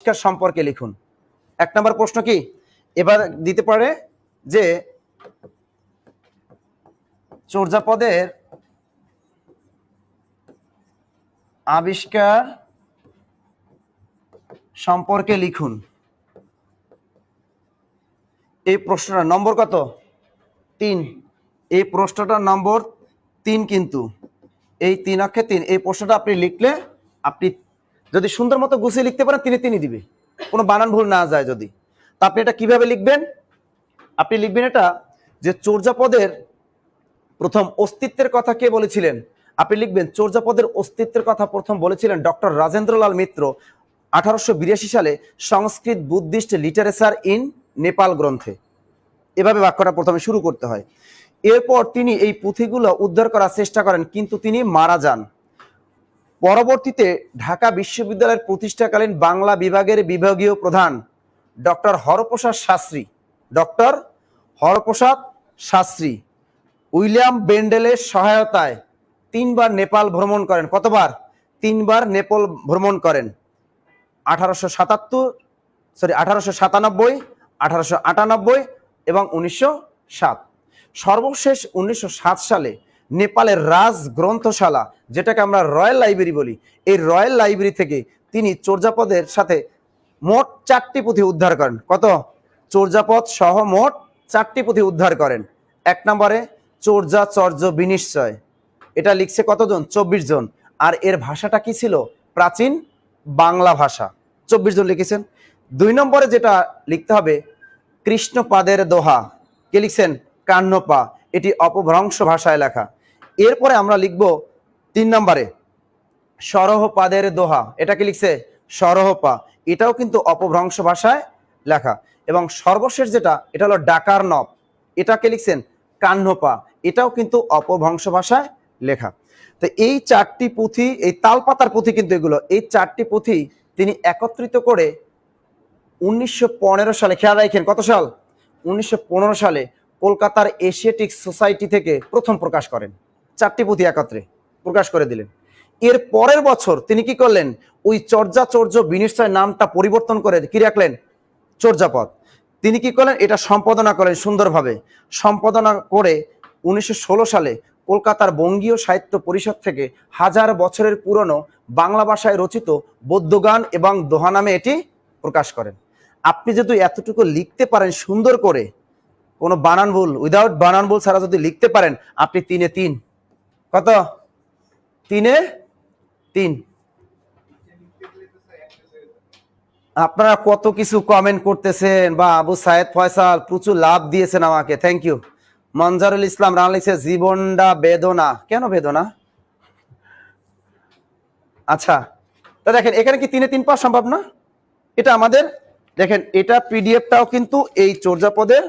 সম্পর্কে লিখুন। 1 নম্বর প্রশ্ন কি এবার দিতে পারে যে চর্যাপদের আবিষ্কার সম্পর্কে লিখুন। এই প্রশ্নটা নম্বর কত? 3। এই প্রশ্নটার নম্বর 3 কিন্তু এই 3 অক্ষে 3 এই প্রশ্নটা আপনি লিখলে আপনি যদি সুন্দর মতো গুছিয়ে লিখতে পারেন 3 দিবে, কোনো বানান ভুল না যায় যদি। তা আপনি এটা কিভাবে লিখবেন? আপনি লিখবেন এটা যে চর্যাপদের প্রথম অস্তিত্বের কথা কে বলেছিলেন? আপনি লিখবেন চর্যাপদের অস্তিত্বের কথা প্রথম বলেছিলেন ডক্টর রাজেন্দ্রলাল মিত্র 1882 সালে সংস্কৃত বুদ্ধিস্ট লিটারেচার ইন নেপাল গ্রন্থে। এভাবে বাক্যটা প্রথমে শুরু করতে হয়। এরপর তিনি এই পুঁথিগুলো উদ্ধার করার চেষ্টা করেন, কিন্তু তিনি মারা যান। পরবর্তীতে ঢাকা বিশ্ববিদ্যালয়ের প্রতিষ্ঠাকালীন বাংলা বিভাগের বিভাগীয় প্রধান ডক্টর হরপ্রসাদ শাস্ত্রী উইলিয়াম বেন্ডেলের সহায়তায় 3 বার নেপাল ভ্রমণ করেন। কতবার? 3 বার নেপাল ভ্রমণ করেন। 1897, 1898 এবং 1907। সর্বশেষ 1907 সালে নেপালের রাজ গ্রন্থশালা, যেটাকে আমরা রয়্যাল লাইব্রেরি বলি, এই রয়্যাল লাইব্রেরি থেকে তিনি চর্যাপদের সাথে মোট 4টি পুঁথি উদ্ধার করেন। কত? চর্যাপদ সহ মোট 4টি পুঁথি উদ্ধার করেন। 1 নম্বরে চর্যাচর্য বিনিশ্চয়, এটা লিখছে কতজন? 24 জন। আর এর ভাষাটা কি ছিল? প্রাচীন বাংলা ভাষা। 24 জন লিখেছেন। 2 নম্বরে যেটা লিখতে হবে কৃষ্ণপাদের দোহা, কে লিখছেন? কান্নপা, এটি অপভ্রংশ ভাষায় লেখা। এরপরে আমরা লিখব 3 নম্বরে সরহপাদের দোহা, এটা কি লিখছে? সরহপা, এটাও কিন্তু অপভ্রংশ ভাষায় লেখা। এবং সর্বশেষ যেটা, এটা হলো ডাকার নব, এটাকে লিখছেন? কান্নপা, এটাও কিন্তু অপভ্রংশ ভাষায় লেখা। তো এই 4টি পুঁথি, এই তালপাতার পুঁথি কিন্তু এগুলো, এই 4টি পুঁথি তিনি একত্রিত করে 1915 সালে, খেয়াল রাখেন কত সাল? 1915 সালে কলকাতার এশিয়াটিক সোসাইটি থেকে প্রথম প্রকাশ করেন। 4টি পুঁথি একত্রে প্রকাশ করে দিলেন। এর পরের বছর তিনি কি করলেন? ওই চর্যাচর্য বিনিশ্চয় নামটা পরিবর্তন করে কি রাখলেন? চর্যাপদ। তিনি কি করলেন? এটা সম্পাদনা করেন সুন্দরভাবে। সম্পাদনা করে 1916 সালে কলকাতার বঙ্গীয় সাহিত্য পরিষদ থেকে 1000 বছরের পুরনো বাংলা ভাষায় রচিত বৌদ্ধগান এবং দোহা নামে এটি প্রকাশ করেন। আপনি যদি এতটুকু লিখতে পারেন সুন্দর করে, কোনো বানান ভুল, উইদাউট বানান ভুল ছাড়া যদি লিখতে পারেন, আপনি 3-এ 3। কত? 3-এ 3। আপনারা কত কিছু কমেন্ট করতেছেন, বা আবু সায়েদ ফয়সাল প্রচুর লাভ দিয়েছেন আমাকে, থ্যাংক ইউ। মঞ্জারুল ইসলাম রানা লিখছে জীবনটা বেদনা। কেন বেদনা? আচ্ছা, তা দেখেন এখানে কি 3-এ 3 পাওয়া সম্ভব না? এটা আমাদের দেখেন, এটা পিডিএফটাও কিন্তু এই চর্যাপদের,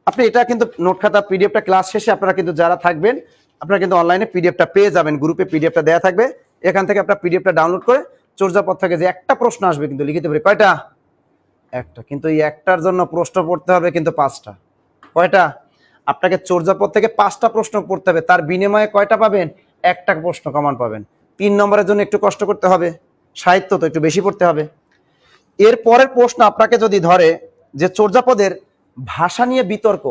আপনি এটা কিন্তু নোট খাতা পিডিএফটা ক্লাস শেষে আপনারা কিন্তু যারা থাকবেন আপনারা কিন্তু অনলাইনে পিডিএফটা পেয়ে যাবেন, গ্রুপে পিডিএফটা দেওয়া থাকবে। এখান থেকে আপনারা পিডিএফটা ডাউনলোড করে চর্যাপদ থেকে যে একটা প্রশ্ন আসবে কিন্তু লিখিতে পারে। কয়টা? একটা। কিন্তু এই একটার জন্য প্রশ্ন পড়তে হবে কিন্তু 5টা। কয়টা? আপনাকে চর্যাপদ থেকে 5টা প্রশ্ন পড়তে হবে, তার বিনিময়ে কয়টা পাবেন? একটা প্রশ্ন কমন পাবেন। 3 নম্বরের জন্য একটু কষ্ট করতে হবে, সাহিত্য তো একটু বেশি পড়তে হবে। এর পরের প্রশ্ন আপনাকে যদি ধরে যে চর্যাপদের ভাষা নিয়ে বিতর্ক,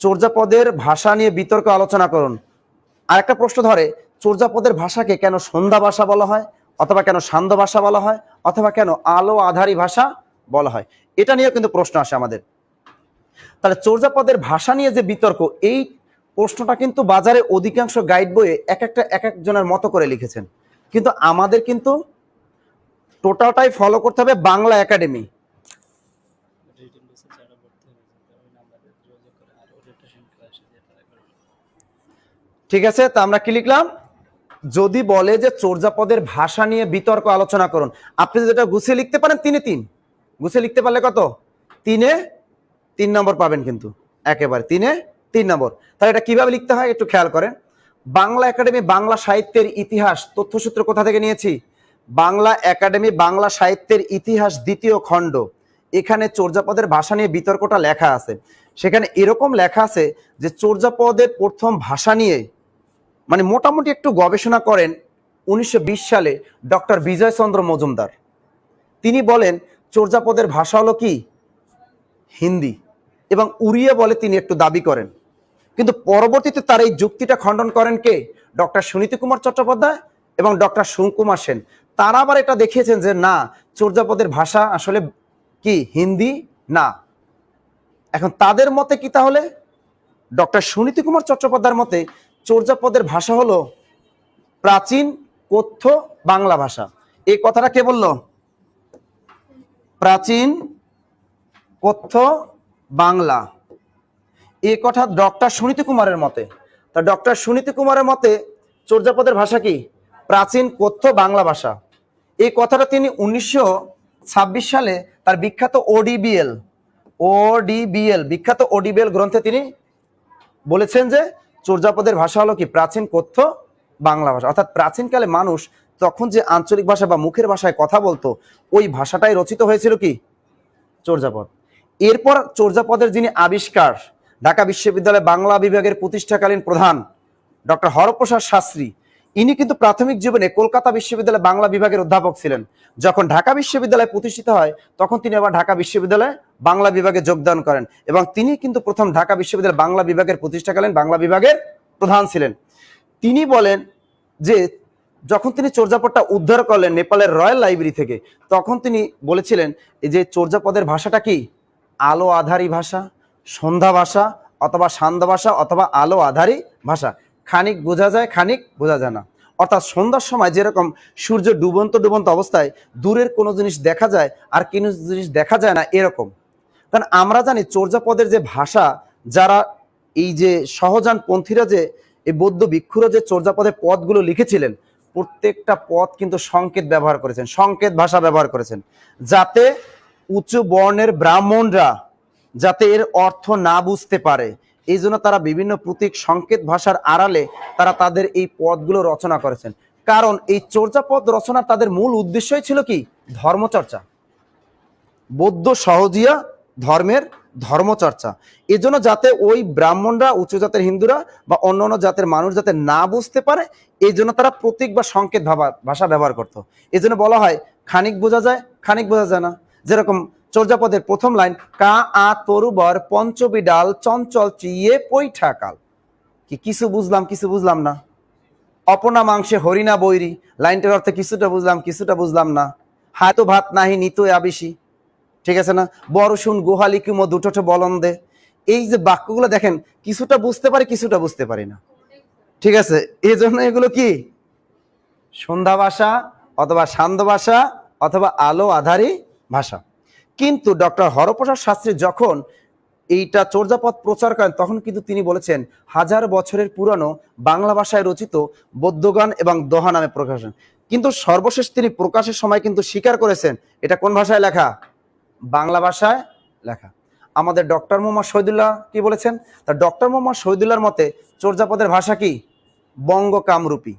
চর্যাপদের ভাষা নিয়ে বিতর্ক আলোচনা করুন। আর একটা প্রশ্ন ধরে চর্যাপদের ভাষাকে কেন সন্ধ্যা ভাষা বলা হয়, অথবা কেন সান্ধ্য ভাষা বলা হয়, অথবা কেন আলো আধারী ভাষা বলা হয়, এটা নিয়েও কিন্তু প্রশ্ন আসে আমাদের। তাহলে চর্যাপদের ভাষা নিয়ে যে বিতর্ক, এই প্রশ্নটা কিন্তু বাজারে অধিকাংশ গাইড বইয়ে এক একজনের মতো করে লিখেছেন, কিন্তু আমাদের কিন্তু টোটালটাই ফলো করতে হবে বাংলা একাডেমি। ঠিক আছে, তা আমরা কি লিখলাম? যদি বলে যে চর্যাপদের ভাষা নিয়ে বিতর্ক আলোচনা করুন, আপনি যেটা গুছিয়ে লিখতে পারেন 3-এ 3, গুছিয়ে লিখতে পারলে কত? 3-এ 3 নম্বর পাবেন কিন্তু, একেবারে 3-এ 3 নম্বর। তাহলে এটা কিভাবে লিখতে হয় একটু খেয়াল করেন। বাংলা একাডেমি বাংলা সাহিত্যের ইতিহাস তথ্যসূত্র কোথা থেকে নিয়েছি? বাংলা একাডেমি বাংলা সাহিত্যের ইতিহাস 2য় খণ্ড, এখানে চর্যাপদের ভাষা নিয়ে বিতর্কটা লেখা আছে। সেখানে এরকম লেখা আছে যে চর্যাপদের প্রথম ভাষা নিয়ে মানে মোটামুটি একটু গবেষণা করেন 1920 সালে ডক্টর বিজয়চন্দ্র মজুমদার। তিনি বলেন চর্যাপদের ভাষা হলো কি হিন্দি, এবং উড়িয়া বলে তিনি একটু দাবি করেন। কিন্তু পরবর্তীতে তার এই যুক্তিটা খণ্ডন করেন কে? ডক্টর সুনীতি কুমার চট্টোপাধ্যায় এবং ডক্টর সুকুমার সেন। তারা আবার এটা দেখিয়েছেন যে না, চর্যাপদের ভাষা আসলে কি হিন্দি না। এখন তাদের মতে কি তাহলে? ডক্টর সুনীতি কুমার চট্টোপাধ্যায়ের মতে চর্যাপদের ভাষা হলো প্রাচীন কথ্য বাংলা ভাষা। এই কথাটা কে বলল? প্রাচীন কথ্য বাংলা। এই কথা ডক্টর সুনীতি কুমারের মতে। তা ডক্টর সুনীতি কুমারের মতে চর্যাপদের ভাষা কি প্রাচীন কথ্য বাংলা ভাষা। এই কথাটা তিনি 1926 সালে তার বিখ্যাত ওডিবিএল বিখ্যাত ওডিবিএল গ্রন্থে তিনি বলেছেন যে চর্যাপদের ভাষা হলো কি প্রাচীন কথ্য বাংলা ভাষা। অর্থাৎ প্রাচীনকালে মানুষ তখন যে আঞ্চলিক ভাষা বা মুখের ভাষায় কথা বলতো, ওই ভাষাটাই রচিত হয়েছিল কি চর্যাপদ। এরপর চর্যাপদের যিনি আবিষ্কার, ঢাকা বিশ্ববিদ্যালয় বাংলা বিভাগের প্রতিষ্ঠাকালীন প্রধান ডক্টর হরপ্রসাদ শাস্ত্রী, ইনি কিন্তু প্রাথমিক জীবনে কলকাতা বিশ্ববিদ্যালয় বাংলা বিভাগের অধ্যাপক ছিলেন। যখন ঢাকা বিশ্ববিদ্যালয় প্রতিষ্ঠিত হয় তখন তিনি আবার ঢাকা বিশ্ববিদ্যালয়ে বাংলা বিভাগে যোগদান করেন, এবং তিনি কিন্তু প্রথম ঢাকা বিশ্ববিদ্যালয় বাংলা বিভাগের প্রতিষ্ঠাকালীন বাংলা বিভাগের প্রধান ছিলেন। তিনি বলেন যে যখন তিনি চর্যাপদটা উদ্ধার করলেন নেপালের রয়্যাল লাইব্রেরি থেকে, তখন তিনি বলেছিলেন যে চর্যাপদের ভাষাটা কি আলো আধারী ভাষা, সন্ধ্যা ভাষা, অথবা সান্ধ্য ভাষা, অথবা আলো আধারী ভাষা। খানিক বোঝা যায়, খানিক বোঝা যায় না। অর্থাৎ সন্ধ্যার সময় যেরকম সূর্য ডুবন্ত ডুবন্ত অবস্থায় দূরের কোনো জিনিস দেখা যায় আর কোনো জিনিস দেখা যায় না, এরকম। কারণ আমরা জানি চর্যাপদের যে ভাষা, যারা এই যে সহজান পন্থীরা, যে এই বৌদ্ধ ভিক্ষুরা যে চর্যাপদের পদগুলো লিখেছিলেন, প্রত্যেকটা পদ কিন্তু সংকেত ব্যবহার করেছেন, সংকেত ভাষা ব্যবহার করেছেন, যাতে উঁচু বর্ণের ব্রাহ্মণরা যাতে এর অর্থ না বুঝতে পারে। এই জন্য তারা বিভিন্ন প্রতীক সংকেত ভাষার আড়ালে তারা তাদের এই পদগুলো রচনা করেছেন। কারণ এই চর্যাপদ রচনার তাদের মূল উদ্দেশ্যই ছিল কি ধর্মচর্চা, বৌদ্ধ সহজিয়া ধর্মের ধর্মচর্চা। এজন্য যাতে ওই ব্রাহ্মণরা, উচ্চ জাতের হিন্দুরা বা অন্যান্য জাতের মানুষ যাতে না বুঝতে পারে, এই জন্য তারা প্রতীক বা সংকেত ভাষা ব্যবহার করত। এই জন্য বলা হয় খানিক বোঝা যায়, খানিক বোঝা যায় না। যেরকম চর্যাপদের প্রথম লাইন, কা আ তরুবর পঞ্চবিডাল চঞ্চল চিয়ে পৈঠাকাল, কি কিছু বুঝলাম কিছু বুঝলাম না। অপনা মাংসে হরিণা বৈরি, লাইনটার অর্থে কিছুটা বুঝলাম কিছুটা বুঝলাম না। হাতো ভাত নাহি নিত আবিসি, ঠিক আছে না। বড় শুন গোহালি কুমো দুটো বলন দে। এই যে বাক্যগুলো দেখেন, কিছুটা বুঝতে পারি কিছুটা বুঝতে পারি না, ঠিক আছে। এই জন্য এগুলো কি সন্ধ্যা ভাষা, অথবা সান্ধ্য ভাষা, অথবা আলো আধারী ভাষা। কিন্তু ডক্টর হরপ্রসাদ শাস্ত্রী যখন এইটা চর্যাপদ প্রচার করেন, তখন কিন্তু তিনি বলেছেন হাজার বছরের পুরানো বাংলা ভাষায় রচিত বৌদ্ধগান এবং দোহা নামে প্রকাশন। কিন্তু সর্বশেষ তিনি প্রকাশের সময় কিন্তু স্বীকার করেছেন এটা কোন ভাষায় লেখা, বাংলা ভাষায় লেখা। আমাদের ডক্টর মোহাম্মদ শহীদুল্লাহ কি বলেছেন? তা ডক্টর মোহাম্মদ শহীদুল্লাহর মতে চর্যাপদের ভাষা কি বঙ্গ কামরূপী।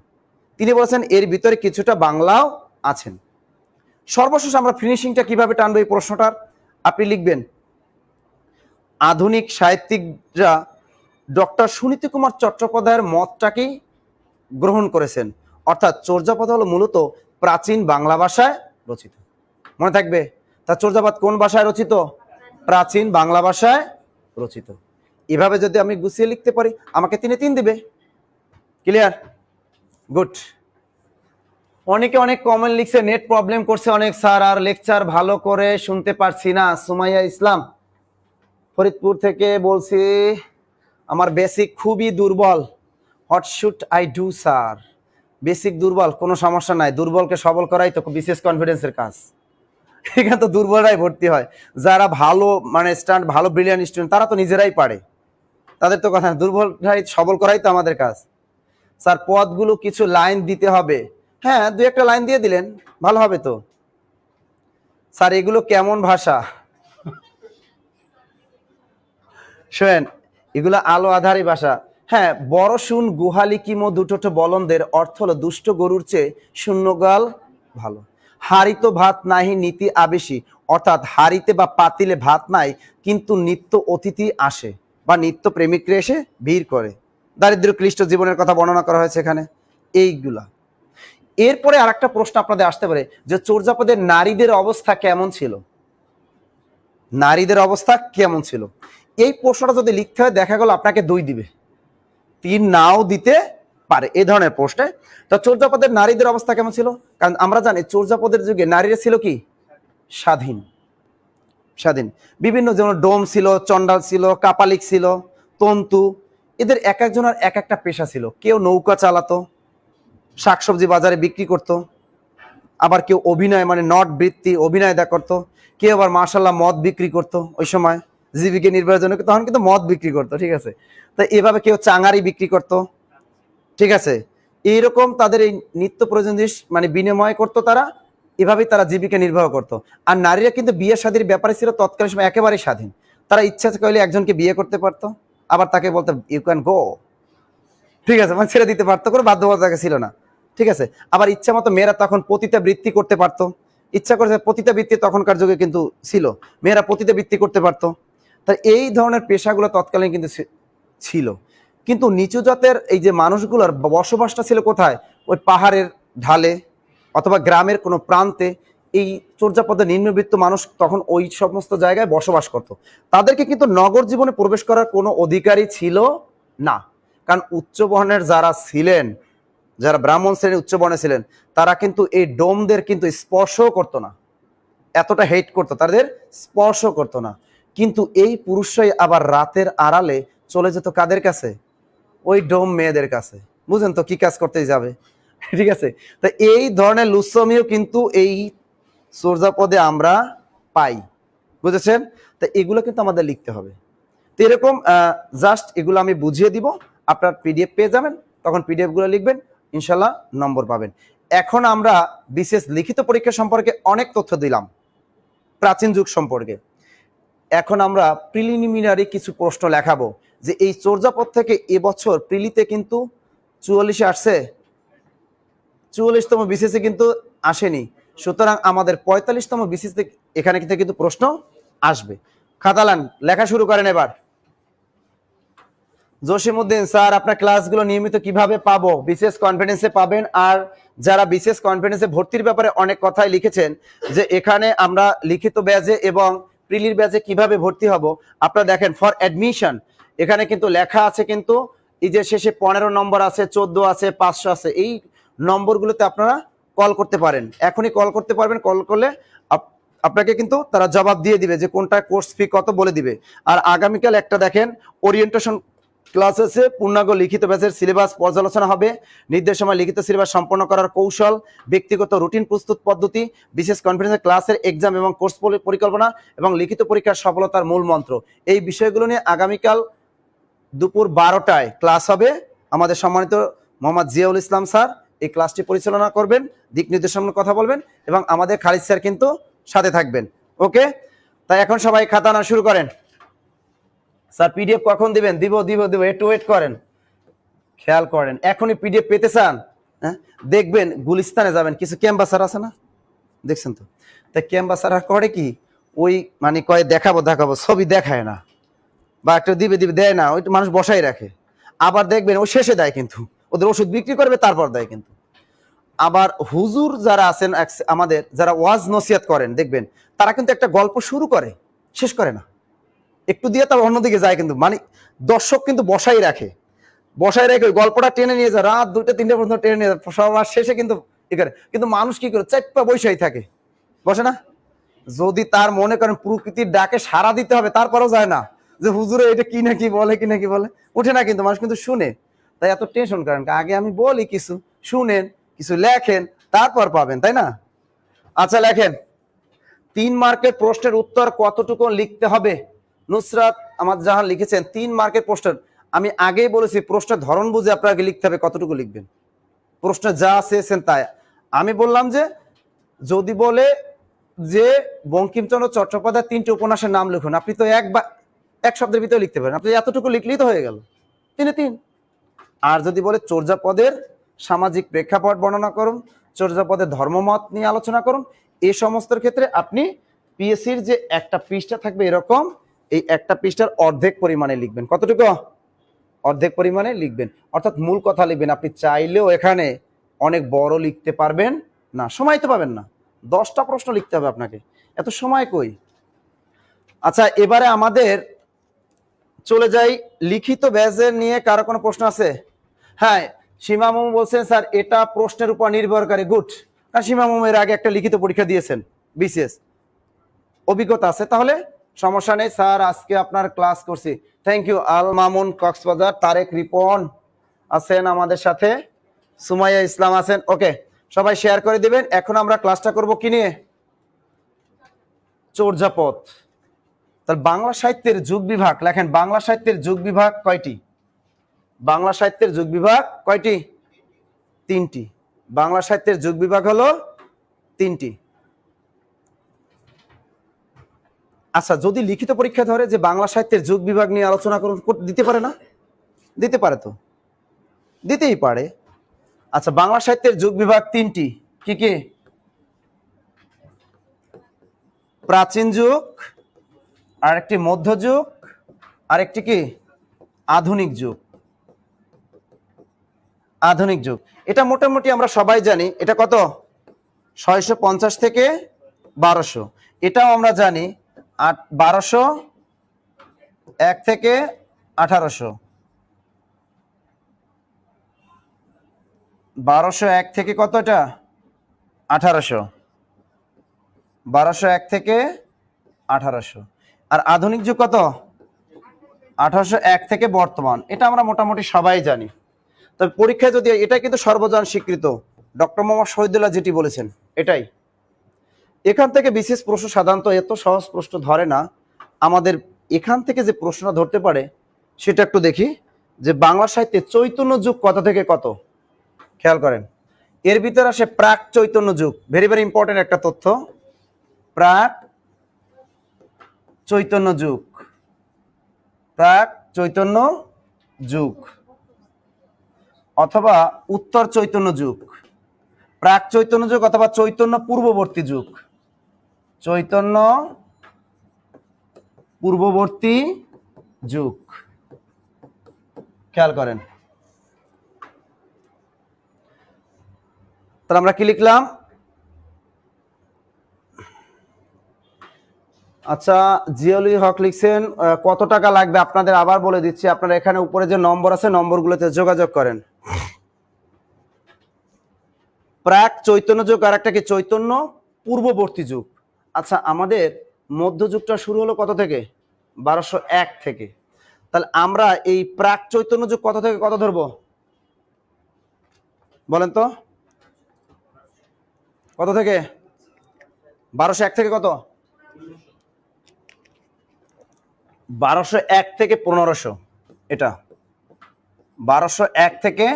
তিনি বলেছেন এর ভিতরে কিছুটা বাংলাও আছেন। সর্বশেষ আমরা ফিনিশিংটা কিভাবে টানবো এই প্রশ্নটার, আপনি লিখবেন আধুনিক সাহিত্যিকরা ডক্টর সুনীতি কুমার চট্টোপাধ্যায়ের মতটাকেই গ্রহণ করেছেন। অর্থাৎ চর্যাপদ হলো মূলত প্রাচীন বাংলা ভাষায় রচিত। মনে থাকবে, তা চর্যাপদ কোন ভাষায় রচিত? প্রাচীন বাংলা ভাষায় রচিত। এভাবে যদি আমি গুছিয়ে লিখতে পারি, আমাকে 3 এ 3 দিবে। ক্লিয়ার? গুড। অনেকে অনেক কমেন্ট লিখছে, নেট প্রবলেম করছে অনেক স্যার, আর লেকচার ভালো করে শুনতে পারছি না। সুমাইয়া ইসলাম ফরিদপুর থেকে বলছি, আমার বেসিক খুবই দুর্বল, what should I do sir? Basic দুর্বল, কোনো সমস্যা নাই, দুর্বলকে সবল করাই তো বিশেষ কনফিডেন্সের কাজ। এখানে তো দুর্বলরাই ভর্তি হয়, যারা ভালো মানে স্ট্যান্ড ভালো ব্রিলিয়ান্ট স্টুডেন্ট তারা তো নিজেরাই পারে, তাদের তো কথা, দুর্বলরাই সবল করাই তো আমাদের কাজ। স্যার পদগুলো কিছু লাইন দিতে হবে, হ্যাঁ 2-1টা লাইন দিয়ে দিলেন ভালো হবে তো। স্যার এগুলো কেমন ভাষা? শোনেন, এগুলো আলো আধারী ভাষা। হ্যাঁ, বড় শুন গুহালি কিমো দুটো বলনদের অর্থ হলো দুষ্ট গরুর চেয়ে শূন্যগাল ভালো। হাড়িতে ভাত নাহি নীতি আবেশী, অর্থাৎ হাড়িতে বা পাতিলে ভাত নাই কিন্তু নিত্য অতিথি আসে বা নিত্য প্রেমিকরা এসে ভিড় করে। দারিদ্র ক্লিষ্ট জীবনের কথা বর্ণনা করা হয়েছে এখানে এইগুলা। এরপরে আরেকটা প্রশ্ন আপনাদের আসতে পারে যে চর্যাপদের নারীদের অবস্থা কেমন ছিল? নারীদের অবস্থা কেমন ছিল। এই প্রশ্নটা যদি লিখতে হয় দেখা গেল আপনাকে 2 দিবে, 3 নাও দিতে পারে এই ধরনের প্রশ্নে। তো চর্যাপদের নারীদের অবস্থা কেমন ছিল? কারণ আমরা জানি চর্যাপদের যুগে নারীরা ছিল কি স্বাধীন, স্বাধীন। বিভিন্ন যেমন ডোম ছিল, চন্ডাল ছিল, কাপালিক ছিল, তন্তু, এদের এক একজনের এক একটা পেশা ছিল। কেউ নৌকা চালাতো, শাকসবজি বাজারে বিক্রি করতো, আবার কেউ অভিনয় মানে নট বৃত্তি অভিনয় করতো, কেউ আবার মার্শাল্লাহ মদ বিক্রি করতো। ওই সময় জীবিকা নির্বাহের জন্য তখন কিন্তু মদ বিক্রি করতো, ঠিক আছে। তো এভাবে কেউ চাঙারি বিক্রি করতো, ঠিক আছে। এইরকম তাদের এই নিত্য প্রয়োজন জিনিস মানে বিনিময় করতো তারা, এভাবেই তারা জীবিকা নির্বাহ করতো। আর নারীরা কিন্তু বিয়ে শাদীর ব্যাপারে ছিল তৎকালীন সময় একেবারেই স্বাধীন। তারা ইচ্ছা করলে একজনকে বিয়ে করতে পারতো, আবার তাকে বলতো ইউ ক্যান গো, ঠিক আছে, মানে ছেড়ে দিতে পারতো, কোনো বাধ্যবাধকতা ছিল না, ঠিক আছে। আবার ইচ্ছা মতো মেয়েরা তখন পতিতা বৃত্তি করতে পারতো, ইচ্ছা করে পতিতা বৃত্তি তখনকার যুগে কিন্তু ছিল, মেয়েরা পতিতা বৃত্তি করতে পারতো। তাই এই ধরনের পেশাগুলো তৎকালীন কিন্তু ছিল। কিন্তু নিচু জাতের এই যে মানুষগুলোর বসবাসটা ছিল কোথায়? ওই পাহাড়ের ঢালে অথবা গ্রামের কোনো প্রান্তে। এই চর্যাপদের নিম্নবিত্ত মানুষ তখন ওই সমস্ত জায়গায় বসবাস করত। তাদেরকে কিন্তু নগর জীবনে প্রবেশ করার কোনো অধিকারই ছিল না। কারণ উচ্চ বর্ণের যারা ছিলেন, যারা ব্রাহ্মণ শ্রেণীর উচ্চ বর্ণে ছিলেন, তারা কিন্তু এই ডোমদের কিন্তু স্পর্শও করতো না, এতটা হেট করতো, তাদের স্পর্শ করতো না। কিন্তু এই পুরুষরাই আবার রাতের আড়ালে চলে যেত কাদের কাছে? ওই ডোম মেয়েদের কাছে। বুঝেন তো কি কাজ করতে যাবে, ঠিক আছে। তো এই ধরনের লুচ্ছমিও কিন্তু এই চর্যাপদে আমরা পাই, বুঝেছেন। তো এগুলো কিন্তু আমাদের লিখতে হবে। তো এরকম জাস্ট এগুলো আমি বুঝিয়ে দিব, আপনার পিডিএফ পেয়ে যাবেন, তখন পিডিএফ গুলো লিখবেন, ইনশাল্লাহ নম্বর পাবেন। এখন আমরা বিশেষ লিখিত পরীক্ষা সম্পর্কে অনেক তথ্য দিলাম, প্রাচীন যুগ সম্পর্কে। এখন আমরা প্রিলিমিনারি কিছু প্রশ্ন লেখাবো, যে এই চর্যাপদ থেকে এবছর প্রিলিতে কিন্তু 44 আসছে, 44তম বিসিএসে কিন্তু আসেনি। সুতরাং আমাদের 45তম বিসিএসে এখানে কিন্তু প্রশ্ন আসবে। খাতালান লেখা শুরু করেন এবার। জসিমউদ্দিন স্যার, আপনার ক্লাসগুলো নিয়মিত কিভাবে পাবো? বিসিএস কনফিডেন্সে পাবেন। আর যারা বিসিএস কনফিডেন্সে ভর্তির ব্যাপারে অনেক কথাই লিখেছেন যে এখানে আমরা লিখিত ব্যাচে এবং প্রিলির ব্যাচে কিভাবে ভর্তি হব, আপনারা দেখেন ফর অ্যাডমিশন এখানে কিন্তু লেখা আছে, কিন্তু এই যে শেষে 15 নম্বর আছে, 14 আছে, 500 আছে, এই নম্বরগুলোতে আপনারা কল করতে পারেন, এখনই কল করতে পারবেন। কল করলে আপনাকে কিন্তু তারা জবাব দিয়ে দিবে যে কোনটা কোর্স ফি কত বলে দিবে। আর আগামীকাল একটা দেখেন ওরিয়েন্টেশন ক্লাস আছে, পূর্ণাঙ্গ লিখিত ব্যাচের সিলেবাস পর্যালোচনা হবে, নির্দেশনা, লিখিত সিলেবাস সম্পন্ন করার কৌশল, ব্যক্তিগত রুটিন প্রস্তুত পদ্ধতি, বিশেষ কনফারেন্সের ক্লাসের এক্সাম এবং কোর্স পরিকল্পনা এবং লিখিত পরীক্ষার সফলতার মূল মন্ত্র, এই বিষয়গুলো নিয়ে আগামীকাল দুপুর 12টায় ক্লাস হবে। আমাদের সম্মানিত মোহাম্মদ জিয়াউল ইসলাম স্যার এই ক্লাসটি পরিচালনা করবেন, দিক নির্দেশনার কথা বলবেন, এবং আমাদের খালিদ স্যার কিন্তু সাথে থাকবেন। ওকে, তাই এখন সবাই খাতা না শুরু করেন। স্যার পিডিএফ কখন দিবেন? দিব দিব দিব, একটু ওয়েট করেন, খেয়াল করেন। এখনই পিডিএফ পেতে চান? হ্যাঁ, দেখবেন গুলিস্তানে যাবেন, কিছু ক্যাম্পাসার আছে না, দেখছেন তো? তাই ক্যাম্পাসার করে কি, ওই মানে কয় দেখাবো দেখাবো, ছবি দেখায় না, বা একটা দিবে দিবে দেয় না, ওই মানুষ বসাই রাখে। আবার দেখবেন ও শেষে দেয়, কিন্তু ওদের ওষুধ বিক্রি করবে তারপর দেয়। কিন্তু আবার হুজুর যারা আছেন আমাদের, যারা ওয়াজ নসিহত করেন, দেখবেন তারা কিন্তু একটা গল্প শুরু করে শেষ করে না, একটু দিয়ে তার অন্যদিকে যায়, কিন্তু মানে দর্শক কিন্তু বসাই রাখে, বসাই রেখে ওই গল্পটা টেনে নিয়ে যায়, রাত 2টা 3টা পর্যন্ত টেনে নিয়ে যায়, সবার শেষে কিন্তু ই করে। কিন্তু মানুষ কি করে, চারপা বৈশাই থাকে, বসে না। যদি তার মনে করেন প্রকৃতির ডাকে সাড়া দিতে হবে, তারপরেও যায় না, যে হুজুরে এটা কি না কি বলে, কি না কি বলে, উঠে না। কিন্তু মানুষ কিন্তু শুনে, তাই এত টেনশন করেন, আগে আমি বলি কিছু শুনেন, কিছু লেখেন, তারপর পাবেন, তাই না? আচ্ছা লেখেন, 3 মার্কের প্রশ্নের উত্তর কতটুকু লিখতে হবে? নুসরাত আমার জাহান লিখেছেন 3 মার্কের প্রশ্নের। আমি আগেই বলেছি প্রশ্নের ধরন বুঝে আপনাকে লিখতে হবে, কতটুকু লিখবেন, প্রশ্নে যা চেয়েছেন তাই। আমি বললাম যে যদি বলে যে বঙ্কিমচন্দ্র চট্টোপাধ্যায় 3টে উপন্যাসের নাম লিখুন, আপনি তো এক শব্দের ভিতরে লিখতে পারেন, আপনি এতটুকু লিখলেই তো হয়ে গেল, 3-এ 3। আর যদি বলে চর্যাপদের সামাজিক প্রেক্ষাপট বর্ণনা করুন, চর্যাপদের ধর্মমত নিয়ে আলোচনা করুন, এই সমস্ত ক্ষেত্রে আপনি পিএসসির যে একটা পৃষ্ঠা থাকবে এরকম, এই একটা পৃষ্ঠার অর্ধেক পরিমাণে লিখবেন। কতটুকু? অর্ধেক পরিমাণে লিখবেন, অর্থাৎ মূল কথা লিখবেন। আপনি চাইলেও এখানে অনেক বড় লিখতে পারবেন না, সময় তো পাবেন না, 10টা প্রশ্ন লিখতে হবে আপনাকে, এত সময় কই। আচ্ছা, এবারে আমাদের চলে যাই লিখিত ব্যাজের নিয়ে। কারো কোনো প্রশ্ন আছে? হ্যাঁ, সীমা মামু বলছেন স্যার এটা প্রশ্নের উপর নির্ভর করে। গুড, কারণ সীমা মামু এর আগে একটা লিখিত পরীক্ষা দিয়েছেন, বিসিএস অভিজ্ঞতা আছে। তাহলে সমস্যা নেই স্যার, আজকে আপনার ক্লাস করছি। Thank you. আল মামুন কক্সবাজার, তারেক রিপন আছেন আমাদের সাথে, সুমাইয়া ইসলাম আছেন। ওকে, সবাই শেয়ার করে দিবেন। এখন আমরা ক্লাসটা করব কি নিয়ে? চর্যাপদ। তাহলে বাংলা সাহিত্যের যুগ বিভাগ লেখেন। বাংলা সাহিত্যের যুগ বিভাগ কয়টি? বাংলা সাহিত্যের যুগ বিভাগ কয়টি? তিনটি। বাংলা সাহিত্যের যুগ বিভাগ হলো তিনটি। আচ্ছা, যদি লিখিত পরীক্ষা ধরে যে বাংলা সাহিত্যের যুগ বিভাগ নিয়ে আলোচনা করুন, দিতে পারে না? দিতে পারে তো, দিতেই পারে। আচ্ছা, বাংলা সাহিত্যের যুগ বিভাগ তিনটি। কি কি? প্রাচীন যুগ, আরেকটি মধ্যযুগ, আরেকটি কি আধুনিক যুগ। আধুনিক যুগ এটা মোটামুটি আমরা সবাই জানি। এটা কত? 650 থেকে 1200। এটাও আমরা জানি 1201 থেকে 1800। 1201 থেকে কত? এটা 1800। 1201 থেকে 1800। আর আধুনিক যুগ কত? 1801 থেকে বর্তমান। এটা আমরা মোটামুটি সবাই জানি। তবে পরীক্ষায় যদি, এটা কিন্তু সর্বজন স্বীকৃত, ডক্টর মোহাম্মদ শহীদুল্লাহ যেটি বলেছেন এটাই। এখান থেকে বিশেষ প্রশ্ন সাধারণত এত সহজ প্রশ্ন ধরে না। আমাদের এখান থেকে যে প্রশ্ন ধরতে পারে সেটা একটু দেখি, যে বাংলা সাহিত্যে চৈতন্য যুগ কত থেকে কত? খেয়াল করেন, এর ভিতরে আসে প্রাক চৈতন্য যুগ। ভেরি ভেরি ইম্পর্টেন্ট একটা তথ্য। প্রাক চৈতন্য যুগ, প্রাক চৈতন্য যুগ অথবা উত্তর চৈতন্য যুগ। প্রাক চৈতন্য যুগ অথবা চৈতন্য পূর্ববর্তী যুগ। চৈতন্য পূর্ববর্তী যুগ। খেয়াল করেন, তাহলে আমরা কি লিখলাম? আচ্ছা, জিয়াউল হক লিখছেন কত টাকা লাগবে আপনাদের আবার বলে দিচ্ছি। আপনারা এখানে উপরে যে নম্বর আছে নম্বরগুলোতে যোগাযোগ করেন। প্রাক চৈতন্য যুগ আর একটা কি চৈতন্য পূর্ববর্তী যুগ। আচ্ছা, আমাদের মধ্যযুগটা শুরু হলো কত থেকে? 1201 থেকে। তাহলে আমরা এই প্রাক চৈতন্য যুগ কত থেকে কত ধরবো বলেন তো? কত থেকে? 1201 থেকে কত? 1201 থেকে 1500। এটা 1201 থেকে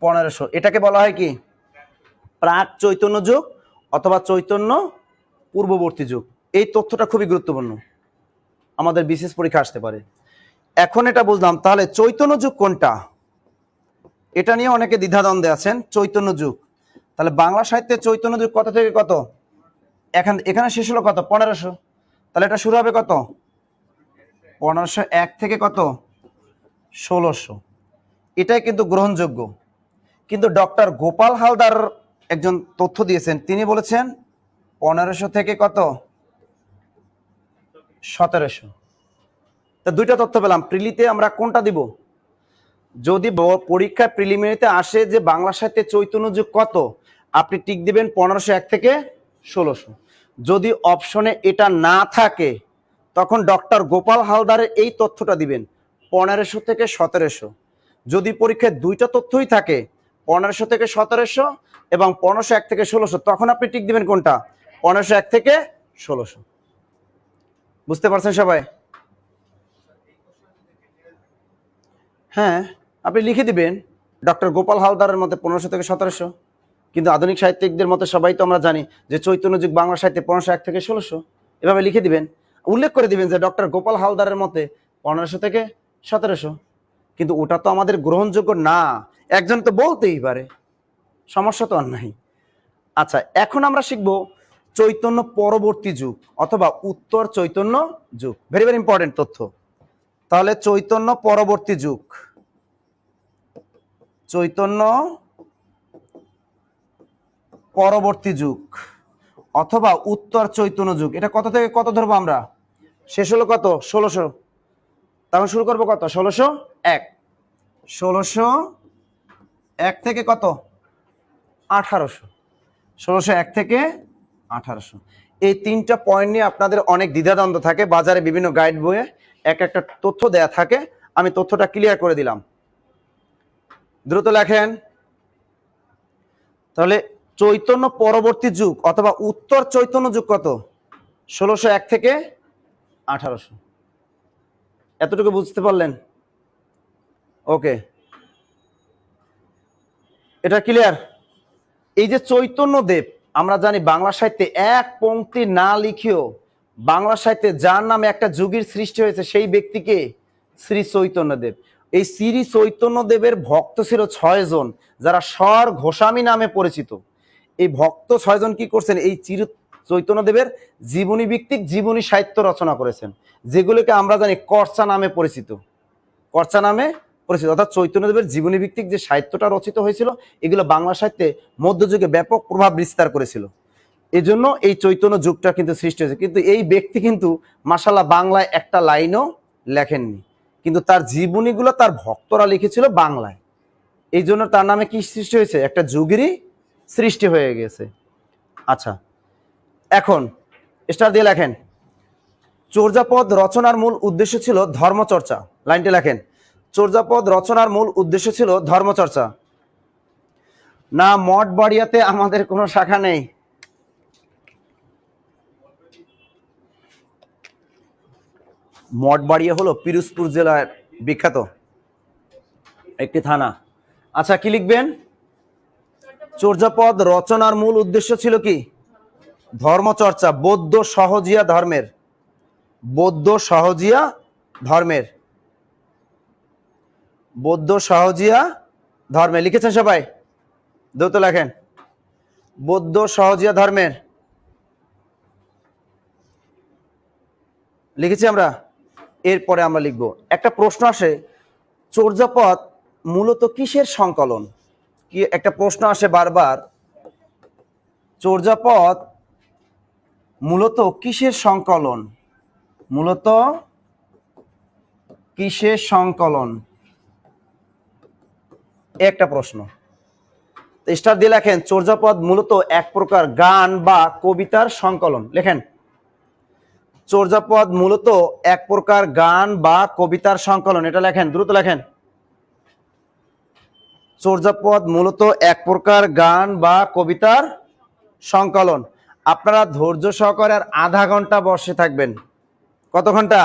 1500। এটাকে বলা হয় কি? প্রাক চৈতন্য যুগ অথবা চৈতন্য পূর্ববর্তী যুগ। এই তথ্যটা খুবই গুরুত্বপূর্ণ, আমাদের বিশেষ পরীক্ষা আসতে পারে। এখন এটা বুঝলাম, তাহলে চৈতন্য যুগ কোনটা? এটা নিয়ে অনেকে দ্বিধাদ্বন্দ্বে আছেন। চৈতন্য যুগ, তাহলে বাংলা সাহিত্যে চৈতন্য যুগ কত থেকে কত? এখানে শেষ হলো কত? 1500। তাহলে এটা শুরু হবে কত? 1501 থেকে কত? 1600। এটাই কিন্তু গ্রহণযোগ্য। কিন্তু ডক্টর গোপাল হালদার একজন তথ্য দিয়েছেন, তিনি বলেছেন 1500 থেকে কত? 1700। তা দুইটা তথ্য পেলাম। প্রিলিতে আমরা কোনটা দিব? যদি পরীক্ষা প্রিলিমিনারিতে আসে যে বাংলা সাহিত্যে চৈতন্য যুগ কত, আপনি টিক দিবেন 1501 থেকে 1600। যদি অপশনে এটা না থাকে তখন ডক্টর গোপাল হালদারের এই তথ্যটা দিবেন 1500 থেকে 1700। যদি পরীক্ষায় দুইটা তথ্যই থাকে 1500 থেকে 1700 এবং 1501 থেকে 1600, তখন আপনি টিক দিবেন কোনটা? 1501 থেকে 1600। বুঝতে পারছেন সবাই? হ্যাঁ, আপনি লিখে দিবেন ডক্টর গোপাল হালদারের মতে 1500 থেকে 1700। কিন্তু আধুনিক সাহিত্যিকদের মতে সবাই তো আমরা জানি যে চৈতন্য যুগ বাংলা সাহিত্যে 1501 থেকে 1600। এভাবে লিখে দিবেন, উল্লেখ করে দিবেন যে ডক্টর গোপাল হালদারের মতে 1500 থেকে 1700। কিন্তু ওটা তো আমাদের গ্রহণযোগ্য না। একজন তো বলতেই পারে, সমস্যা তো আর নাই। আচ্ছা, এখন আমরা শিখব চৈতন্য পরবর্তী যুগ অথবা উত্তর চৈতন্য যুগ। ভেরি ভেরি ইম্পর্টেন্ট তথ্য। তাহলে চৈতন্য পরবর্তী যুগ, চৈতন্য পরবর্তী যুগ অথবা উত্তর চৈতন্য যুগ, এটা কত থেকে কত ধরবো আমরা? শেষ হলো কত? 1600। তখন শুরু করবো কত? 1601। 1601 থেকে কত? 1800। 1601 থেকে 1800। এই তিনটা পয়েন্ট নিয়ে আপনাদের অনেক দ্বিধাদ্বন্দ্ব থাকে, বাজারে বিভিন্ন গাইড বইয়ে এক একটা তথ্য দেয়া থাকে। আমি তথ্যটা ক্লিয়ার করে দিলাম, দ্রুত লেখেন। তাহলে চৈতন্য পরবর্তী যুগ অথবা উত্তর চৈতন্য যুগ কত? 1601 থেকে 1800। এতটুকু বুঝতে পারলেন? ওকে, এটা ক্লিয়ার। এই যে চৈতন্য দেব, আমরা জানি বাংলা সাহিত্যে এক পংক্তি না লিখেও বাংলা সাহিত্যে যার নামে একটা যুগের সৃষ্টি হয়েছে সেই ব্যক্তিকে শ্রী চৈতন্য দেব। এই শ্রী চৈতন্য দেবের ভক্ত ছিল 6 জন, যারা স্বর ঘোষামী নামে পরিচিত। এই ভক্ত 6 জন কি করছেন? এই চৈতন্য দেবের জীবনী ভিত্তিক জীবনী সাহিত্য রচনা করেছেন, যেগুলোকে আমরা জানি কর্চা নামে পরিচিত। কর্চা নামে পরিচিত, অর্থাৎ চৈতন্যদেবের জীবনী ভিত্তিক যে সাহিত্যটা রচিত হয়েছিল, এগুলো বাংলা সাহিত্যে মধ্যযুগে ব্যাপক প্রভাব বিস্তার করেছিল। এই জন্য এই চৈতন্য যুগটা কিন্তু সৃষ্টি হয়েছে। কিন্তু এই ব্যক্তি কিন্তু মাশাআল্লাহ বাংলায় একটা লাইনও লেখেননি, কিন্তু তার জীবনীগুলো তার ভক্তরা লিখেছিল বাংলায়। এই জন্য তার নামে কি সৃষ্টি হয়েছে? একটা যুগেরই সৃষ্টি হয়ে গেছে। আচ্ছা, এখন স্টার দিয়ে লেখেন। চর্যাপদ রচনার মূল উদ্দেশ্য ছিল ধর্মচর্চা। লাইনটি লেখেন, চর্যাপদ রচনার মূল উদ্দেশ্য ছিল ধর্মচর্চা। না, মঠ বাড়িয়াতে আমাদের কোনো শাখা নেই। মঠবাড়িয়া হলো পিরোজপুর জেলার বিখ্যাত একটি থানা। আচ্ছা, কি লিখবেন? চর্যাপদ রচনার মূল উদ্দেশ্য ছিল কি? ধর্মচর্চা, বৌদ্ধ সহজিয়া ধর্মের। বৌদ্ধ সহজিয়া ধর্মের। বৌদ্ধ সহজিয়া ধর্মে লিখেছেন সবাই? দ্রুত লেখেন, বৌদ্ধ সহজিয়া ধর্মের। লিখেছি আমরা। এরপরে আমরা লিখব, একটা প্রশ্ন আসে, চর্যাপদ মূলত কিসের সংকলন? কি একটা প্রশ্ন আসে বারবার, চর্যাপদ মূলত কিসের সংকলন? মূলত কিসের সংকলন? একটা প্রশ্ন। স্টার দিয়ে লেখেন, চর্যাপদ মূলত এক প্রকার গান বা কবিতার সংকলন। লেখেন, চর্যাপদ মূলত এক প্রকার গান বা কবিতার সংকলন। এটা লেখেন, দ্রুত লেখেন। চর্যাপদ মূলত এক প্রকার গান বা কবিতার সংকলন। আপনারা ধৈর্য সহকারে আর আধা ঘন্টা বসে থাকবেন। কত ঘন্টা?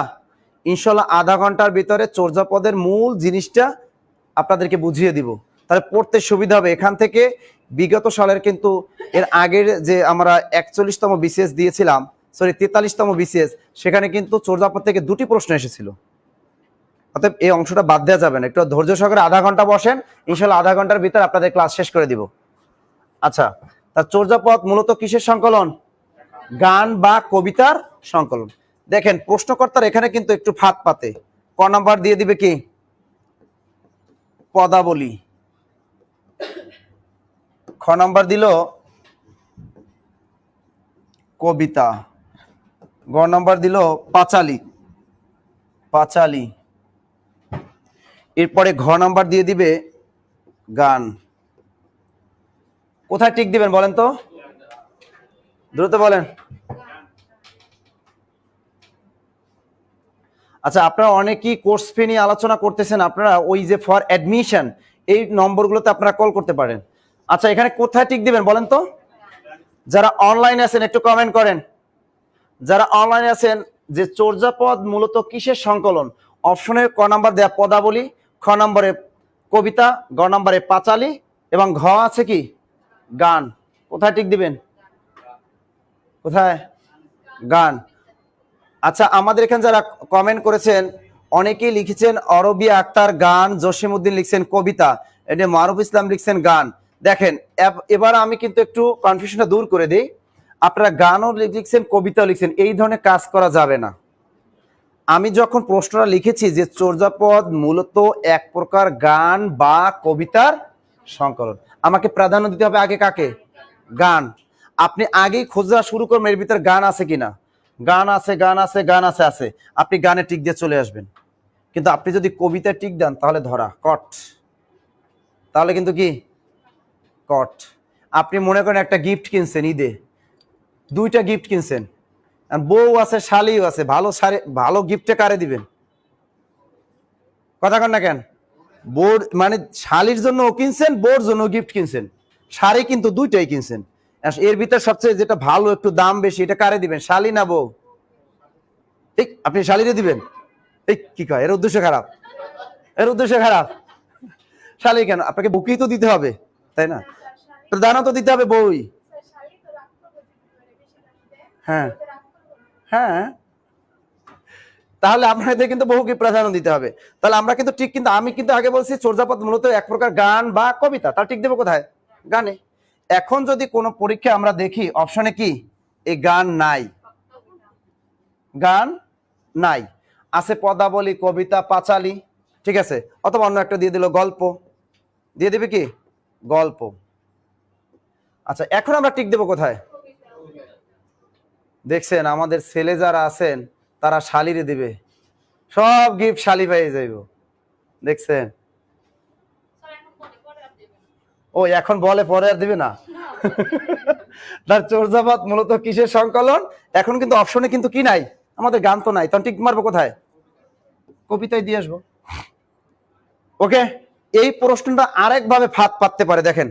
ইনশাল্লাহ আধা ঘন্টার ভিতরে চর্যাপদের মূল জিনিসটা আপনাদেরকে বুঝিয়ে দিব, তাহলে পড়তে সুবিধা হবে। এখান থেকে বিগত সালের কিন্তু এর আগের যে আমরা 41তম বিসিএস দিয়েছিলাম, সরি 43তম বিসিএস, সেখানে কিন্তু চর্যাপদ থেকে 2টি প্রশ্ন এসেছিল। অতএব এই অংশটা বাদ দেওয়া যাবে না। একটু ধৈর্য সহকারে আধা ঘন্টা বসেন, ইনশাল্লাহ আধা ঘন্টার ভিতরে আপনাদের ক্লাস শেষ করে দিব। আচ্ছা, তা চর্যাপদ মূলত কিসের সংকলন? গান বা কবিতার সংকলন। দেখেন, প্রশ্নকর্তার এখানে কিন্তু একটু ফাঁদ পাতে। ক নাম্বার দিয়ে দিবে কি? পদাবলী। খ নাম্বার দিল কবিতা। গ নাম্বার দিল পাঁচালী। পাঁচালী। এরপরে ঘ নাম্বার দিয়ে দিবে গান। কোথায় টিক দিবেন বলেন তো? দ্রুত বলেন। আচ্ছা, আপনারা অনেকেই কোর্স ফি নিয়ে আলোচনা করতেছেন, আপনারা ওই যে ফর অ্যাডমিশন এই নম্বরগুলোতে আপনারা কল করতে পারেন। আচ্ছা, এখানে কোথায় টিক দিবেন বলেন তো? যারা অনলাইনে আছেন একটু কমেন্ট করেন। যারা অনলাইনে আছেন, যে চর্যাপদ মূলত কিসের সংকলন? অপশনে ক নাম্বার দেয়া পদাবলী, খ নম্বরে কবিতা, গ নম্বরে পাঁচালী এবং ঘ আছে কি? গান। কোথায় টিক দিবেন? কোথায়? গান। আচ্ছা, আমাদের এখানে যারা কমেন্ট করেছেন অনেকেই লিখেছেন অরবিয়া আক্তার গান, জসিমউদ্দিন লিখছেন কবিতা, এটা মারুফ ইসলাম লিখছেন গান। দেখেন, এবার আমি কিন্তু একটু কনফিউশনটা দূর করে দিই। আপনারা গানও লিখছেন, কবিতাও লিখছেন, এই ধরনের কাজ করা যাবে না। আমি যখন প্রশ্নটা লিখেছি যে চর্যাপদ মূলত এক প্রকার গান বা কবিতার সংকলন, আমাকে প্রাধান্য দিতে হবে আগে কাকে? গান। আপনি আগেই খোঁজা শুরু করবেন এর ভিতরে গান আছে কিনা। গান আছে, গান আছে, গান আছে, আছে, আপনি গানে টিক দিয়ে চলে আসবেন। কিন্তু আপনি যদি কবিতায় টিক দেন তাহলে ধরা কট, তাহলে কিন্তু কি কট। আপনি মনে করেন একটা গিফট কিনছেন ঈদে, দুইটা গিফট কিনছেন, আর বউ আছে শালিও আছে, ভালো শাড়ি ভালো গিফটে কারে দিবেন? কথা কন না কেন? বোর মানে শালির জন্য কিনছেন, বোর জন্য গিফট কিনছেন, শাড়ি কিন্তু দুইটাই কিনছেন। এর ভিতর সবচেয়ে যেটা ভালো একটু দাম বেশি, এটা কারে দিবেন, শালি না বউ? ঠিক, আপনি শালিরে দিবেন। এই কি কয়, এর উদ্দেশ্য খারাপ, এর উদ্দেশ্য খারাপ। শালি কেন, আপনাকে বুকেই তো দিতে হবে, তাই না? তো দানা তো দিতে হবে বই। হ্যাঁ হ্যাঁ, তাহলে আপনাদের কিন্তু বহুকে প্রাধান্য দিতে হবে। তাহলে আমরা কিন্তু ঠিক, কিন্তু আমি কিন্তু আগে বলছি চর্যাপদ মূলত এক প্রকার গান বা কবিতা, তার ঠিক দেবো কোথায়? গানে। এখন যদি কোনো পরীক্ষা আমরা দেখি অপশনে কি এই গান নাই, গান নাই, আছে পদাবলী, কবিতা, পাঁচালী, ঠিক আছে, অথবা অন্য একটা দিয়ে দিল গল্প, দিয়ে দিবে কি গল্প। আচ্ছা, এখন আমরা টিক দেবো কোথায়? দেখছেন আমাদের ছেলে যারা আছেন তারা শালিরে দিবে, সব গিফট শালি পাইয়ে যাইব, দেখছেন? ও এখন বলে পরে আর দিবে না। তার চর্যাপদ মূলত কিসের সংকলন? এখন কিন্তু অপশনে কিন্তু কি নাই, আমাদের গান তো নাই, তখন টিক মারবো কোথায়? কবিতায় দিয়ে আসবো। ওকে, এই প্রশ্নটা আরেক ভাবে ফাঁদ পাততে পারে, দেখেন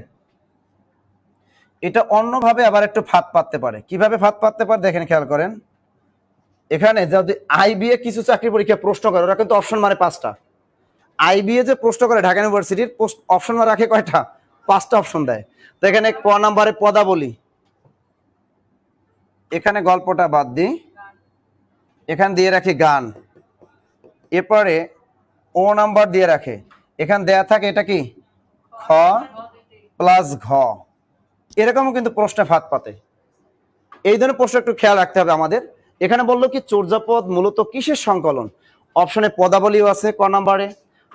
এটা অন্যভাবে আবার একটু ফাঁদ পাততে পারে। কিভাবে ফাঁদ পাততে পারে দেখেন, খেয়াল করেন। এখানে যদি আইবিএ কিছু চাকরি পরীক্ষা প্রশ্ন করে, ওরা কিন্তু অপশন মানে 5টা। আইবিএ যে প্রশ্ন করে ঢাকা ইউনিভার্সিটির, অপশন রাখে কয়টা? 5টা অপশন দেয়। তো এখানে ক নাম্বারে পদাবলী, এখানে গল্পটা বাদ দিই, এখানে দিয়ে রাখি গান, এরপরে ও নাম্বার দিয়ে রাখে, এখানে দেয়া থাকে এটা কি খ প্লাস ঘ। এরকমও কিন্তু প্রশ্নে ফাঁদ পাতে। এই ধরনের প্রশ্ন একটু খেয়াল রাখতে হবে আমাদের। এখানে বললো কি চর্যাপদ মূলত কিসের সংকলন? অপশনে পদাবলীও আছে ক নাম্বারে,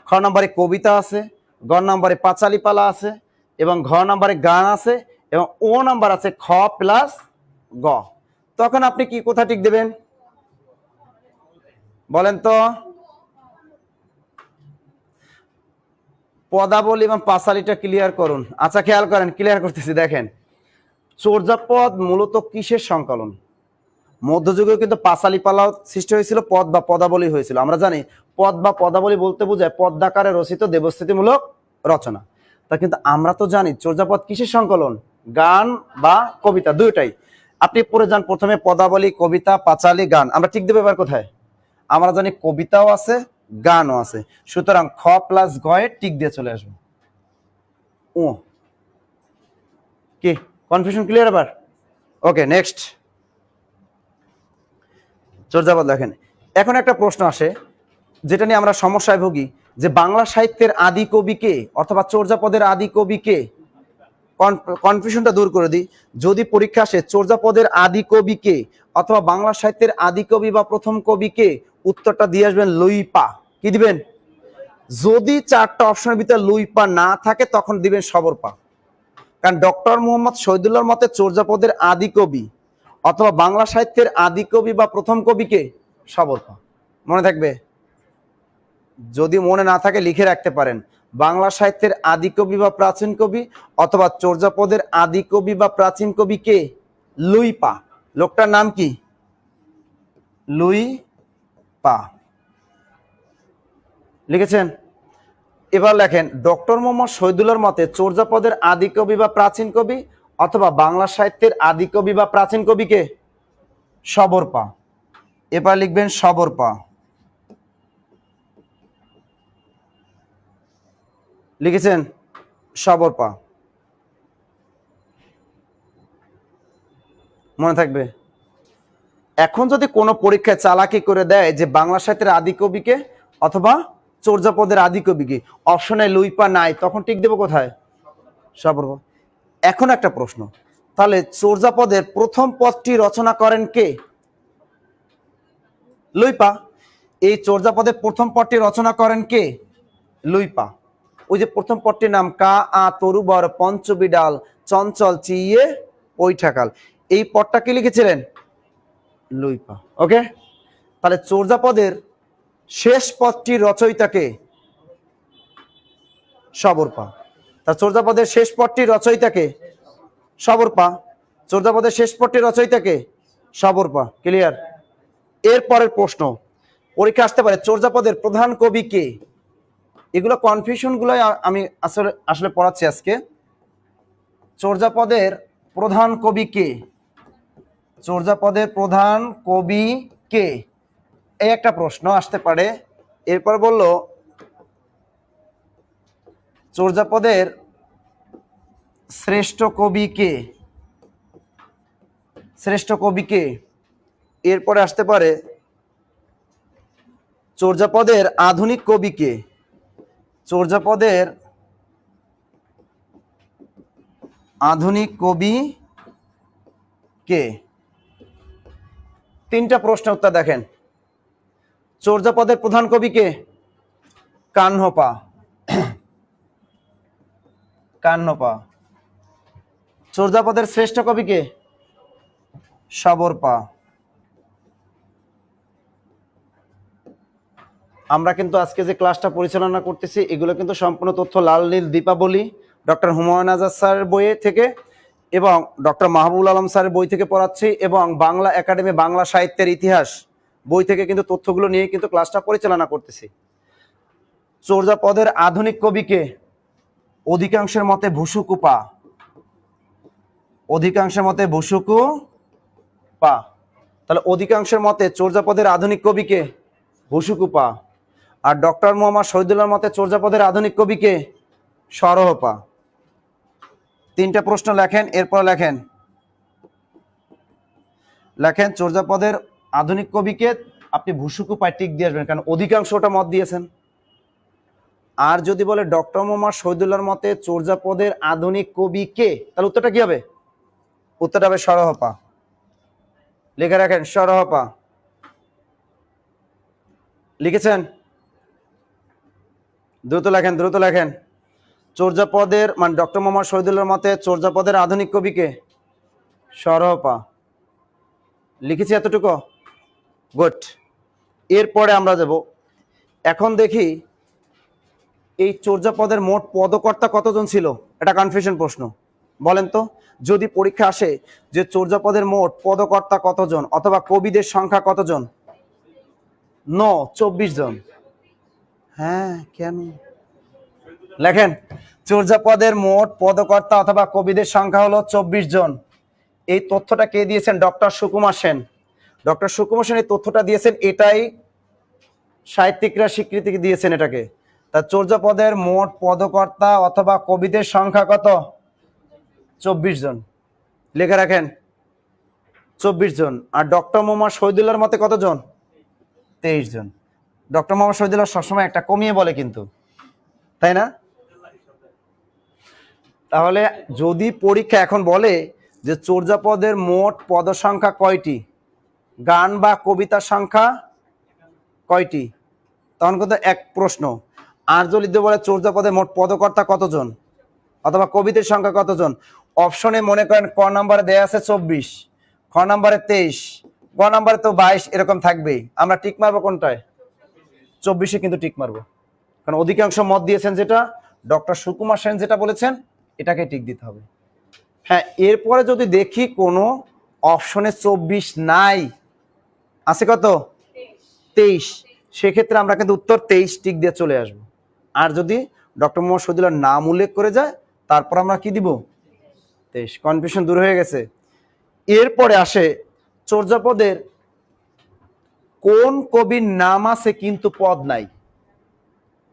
খ নাম্বারে কবিতা আছে, গ নাম্বারে পাঁচালী পালা আছে, এবং ঘ নাম্বারে গান আছে, এবং ও নাম্বার আছে খ প্লাস গ। তখন আপনি কি কোথা টিক দেবেন বলেন তো? পদাবলী এবং পাঁচালীটা ক্লিয়ার করুন। আচ্ছা খেয়াল করেন, ক্লিয়ার করতেছি, দেখেন চর্যাপদ মূলত কিসের সংকলন? মধ্যযুগে কিন্তু পাঁচালী পালাও সৃষ্টি হয়েছিল, পদ বা পদাবলী হয়েছিল। আমরা জানি পদ বা পদাবলী বলতে বোঝায় পদ্মাকারে রচিত দেবস্থিতিমূলক রচনা। তা কিন্তু আমরা তো জানি চর্যাপদ কিসের সংকলন? গান বা কবিতা, দুইটাই। আপনি পড়ে যান প্রথমে পদাবলী, কবিতা, পাঁচালী, গান। আমরা ঠিক দেবো এবার কোথায়? আমরা জানি কবিতাও আছে, গানও আছে, সুতরাং খ প্লাস গ এ টিক দিয়ে চলে আসবো। ও কি কনফিউশন ক্লিয়ার এবার? ওকে, নেক্সট চর্যাপদ দেখেন। এখন একটা প্রশ্ন আসে যেটা নিয়ে আমরা সমস্যায় ভুগি, যে বাংলা সাহিত্যের আদি কবি কে, অথবা চর্যাপদের আদি কবি কে? কনফিউশনটা দূর করে দিই। যদি পরীক্ষা আসে চর্যাপদের আদি কবি কে, অথবা বাংলা সাহিত্যের আদি কবি বা প্রথম কবি কে, উত্তরটা দিয়ে আসবেন লুইপা। কি দিবেন? যদি 4টা অপশনের ভিতরে লুইপা না থাকে তখন দিবেন সবরপা। কারণ ডক্টর মোহাম্মদ শহীদুল্লাহর মতে চর্যাপদের আদি কবি অথবা বাংলা সাহিত্যের আদি কবি বা প্রথম কবিকে সবরপা। মনে থাকবে? যদি মনে না থাকে লিখে রাখতে পারেন, বাংলা সাহিত্যের আদি কবি বা প্রাচীন কবি অথবা চর্যাপদের আদি কবি বা প্রাচীন কবি কে? লুইপা। লোকটার নাম কি? লুইপা। লিখেছেন? এবার লেখেন ডক্টর মোহাম্মদ শহীদুল্লাহর মতে চর্যাপদের আদি কবি বা প্রাচীন কবি অথবা বাংলা সাহিত্যের আদি কবি বা প্রাচীন কবিকে সবরপা। এবার লিখবেন সবরপা। লিখেছেন? সবরপা। মনে থাকবে? এখন যদি কোনো পরীক্ষায় চালাকি করে দেয় যে বাংলা সাহিত্যের আদি কবিকে অথবা চর্যাপদের আদি কবিকে, অপশনে লুইপা নাই, তখন টিক দেবো কোথায়? সবরপা। এখন একটা প্রশ্ন, তাহলে চর্যাপদের প্রথম পদটি রচনা করেন কে? লুইপা। এই চর্যাপদের প্রথম পদটি রচনা করেন কে? লুইপা। ওই যে প্রথম পদটির নাম কা আ তরুবর পঞ্চবিডাল চঞ্চল চিয়ে ওই ঠাকাল, এই পদটা কি লিখেছিলেন? লুইপা। ওকে, তাহলে চর্যাপদের শেষ পদটির রচয়িতাকে? সবরপা। তা চর্যাপদের শেষ পদটির রচয়িতাকে? সবরপা। চর্যাপদের শেষ পদটির রচয়িতাকে? সবরপা। ক্লিয়ার? এর পরের প্রশ্ন পরীক্ষা আসতে পারে, চর্যাপদের প্রধান কবি কে? এগুলো কনফিউশন গুলো আমি আসলে আসলে পড়াচ্ছি আজকে। চর্যাপদের প্রধান কবি কে? চর্যাপদের প্রধান কবি কে, এই একটা প্রশ্ন আসতে পারে। এরপর বলল চর্যাপদের শ্রেষ্ঠ কবি কে? শ্রেষ্ঠ কবি কে? এরপরে আসতে পারে চর্যাপদের আধুনিক কবি কে? চর্যাপদের আধুনিক কবি কে? তিনটা প্রশ্নের উত্তর দেখেন। চর্যাপদের প্রধান কবি কে? কাহ্নপা। কাহ্নপা। চর্যাপদের শ্রেষ্ঠ কবি কে? সবরপা। আমরা কিন্তু আজকে যে ক্লাসটা পরিচালনা করতেছি এগুলো কিন্তু সম্পূর্ণ তথ্য লাল নীল দীপাবলি ডক্টর হুমায়ুন আজাদ স্যারের বই থেকে এবং ডক্টর মাহবুবুল আলম স্যারের বই থেকে পড়াচ্ছি এবং বাংলা একাডেমি বাংলা সাহিত্যের ইতিহাস বই থেকে কিন্তু তথ্যগুলো নিয়ে কিন্তু ক্লাসটা পরিচালনা করতেছি। চর্যাপদের আধুনিক কবিকে? অধিকাংশের মতে ভুসুকুপা। অধিকাংশের মতে ভুসুকুপা। তাহলে অধিকাংশের মতে চর্যাপদের আধুনিক কবিকে? ভুসুকুপা। আর ডক্টর মোহাম্মদ শহীদুল্লাহর মতে চর্যাপদের আধুনিক কবিকে? সরহপা। তিনটা প্রশ্ন লেখেন, এরপর লেখেন লেখেন চর্যাপদের আধুনিক কবিকে আপনি ভুসুকুপায় টিক দিয়ে আসবেন, কারণ অধিকাংশটা মত দিয়েছেন। আর যদি বলে ডক্টর মোহাম্মদ শহীদুল্লাহর মতে চর্যাপদের আধুনিক কবি কে, তাহলে উত্তরটা কি হবে? উত্তরটা হবে সরহপা। লিখে রাখেন সরহপা। লিখেছেন? দ্রুত লেখেন, দ্রুত লেখেন। চর্যাপদের মানে ডক্টর মোহাম্মদ শহীদুল্লাহর মতে চর্যাপদের আধুনিক কবি কে? সরহপা। লিখেছি এতটুকু? গুড। এরপরে আমরা যাব, এখন দেখি এই চর্যাপদের মোট পদকর্তা কতজন ছিল? এটা কনফিউশন প্রশ্ন। বলেন তো, যদি পরীক্ষা আসে যে চর্যাপদের মোট পদকর্তা কতজন অথবা কবিদের সংখ্যা কতজন? 24 জন। হ্যাঁ, কেন? লেখেন চর্যাপদের মোট পদকর্তা অথবা কবিদের সংখ্যা হলো 24 জন। এই তথ্যটা কে দিয়েছেন? ডক্টর সুকুমার সেন। ডক্টর সুকুমার সেন এই তথ্যটা দিয়েছেন, এটাই সাহিত্যিকরা স্বীকৃতি দিয়েছেন এটাকে। তা চর্যাপদের মোট পদকর্তা অথবা কবিদের সংখ্যা কত? 24 জন। লিখে রাখেন 24 জন। আর ডক্টর মোহাম্মদ শহীদুল্লাহর মতে কতজন? 23 জন। ডক্টর মোহাম্মদ শহীদুল্লাহ সবসময় একটা কমিয়ে বলে কিন্তু, তাই না? তাহলে যদি পরীক্ষা এখন বলে যে চর্যাপদের মোট পদ সংখ্যা কয়টি, গান বা কবিতার সংখ্যা কয়টি, তখন কিন্তু এক প্রশ্ন। আর যদি বলে চর্যাপদের মোট পদকর্তা কতজন অথবা কবিদের সংখ্যা কতজন, অপশনে মনে করেন ক নাম্বারে দেয়া আছে 24, খ নাম্বারে 23, গ নাম্বারে তো 22, এরকম থাকবেই। আমরা টিক মারবো কোনটায়? 24-এ কিন্তু টিক মারবো, কারণ অধিকাংশ মত দিয়েছেন যেটা ডক্টর সুকুমার সেন যেটা বলেছেন এটাকে টিক দিতে হবে। হ্যাঁ, এরপরে যদি দেখি কোনো অপশনে 24 নাই, আছে কত? 23, সেক্ষেত্রে আমরা কিন্তু উত্তর 23 টিক দিয়ে চলে আসবো। আর যদি ডক্টর মোহাম্মদ শহীদুল্লাহর নাম উল্লেখ করে যায় তারপর আমরা কি দিব? 23। কনফিউশন দূর হয়ে গেছে। এরপরে আসে চর্যাপদের কোন কবির নাম আছে কিন্তু পদ নাই?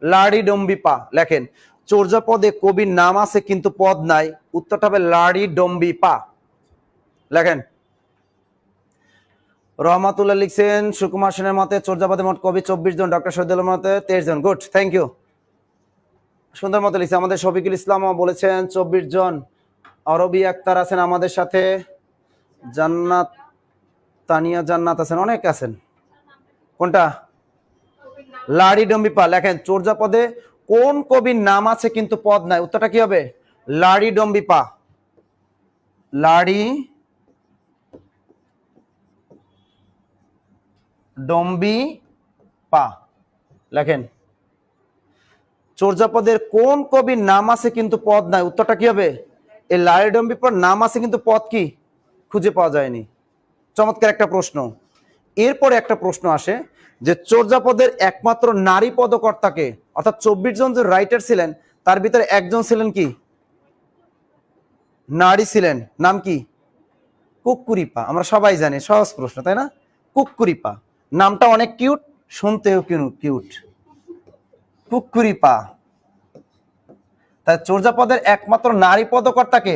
লাড়ি ডম্বিপা। লেখেন চর্যাপদে কবির নাম আছে কিন্তু পদ নাই, উত্তরটা হবে লাড়ি ডম্বিপা। লেখেন রহমাতুল্লাহ লিখছেন সুকুমার সেনের মতে চর্যাপদে মোট কবি 24 জন, ডক্টর শহীদুল্লাহর মতে 23 জন। Good, thank you. সুন্দর মতো লিখছে। আমাদের শফিকুল ইসলামও বলেছেন 24 জন। অরবি আক্তার আছেন আমাদের সাথে, জান্নাত তানিয়া জান্নাত আছেন, অনেক আছেন। কোনটা? লাড়ি ডম্বিপা। লেখেন চর্যাপদে কোন কবির নাম আছে কিন্তু পদ নাই, উত্তরটা কি হবে? লাড়ি ডম্বিপা। লাড়ি ডম্বি পা। লেখেন চর্যাপদের কোন কবির নাম আছে কিন্তু পদ নাই? উত্তরটা কি হবে? এই লারিডম্বি পর নাম আছে কিন্তু পদ কি খুঁজে পাওয়া যায়নি। চমৎকার একটা প্রশ্ন। এরপরে একটা প্রশ্ন আসে যে চর্যাপদের একমাত্র নারী পদকর্তাকে, অর্থাৎ 24 জন যে রাইটার ছিলেন তার ভিতরে একজন ছিলেন কি নারী ছিলেন, নাম কি? কুক্কুরিপা। আমরা সবাই জানি, সহজ প্রশ্ন তাই না? কুক্কুরিপা নামটা অনেক কিউট, শুনতেও কিউট, কুক্কুরিপা। তাই চর্যাপদের একমাত্র নারী পদকর্তাকে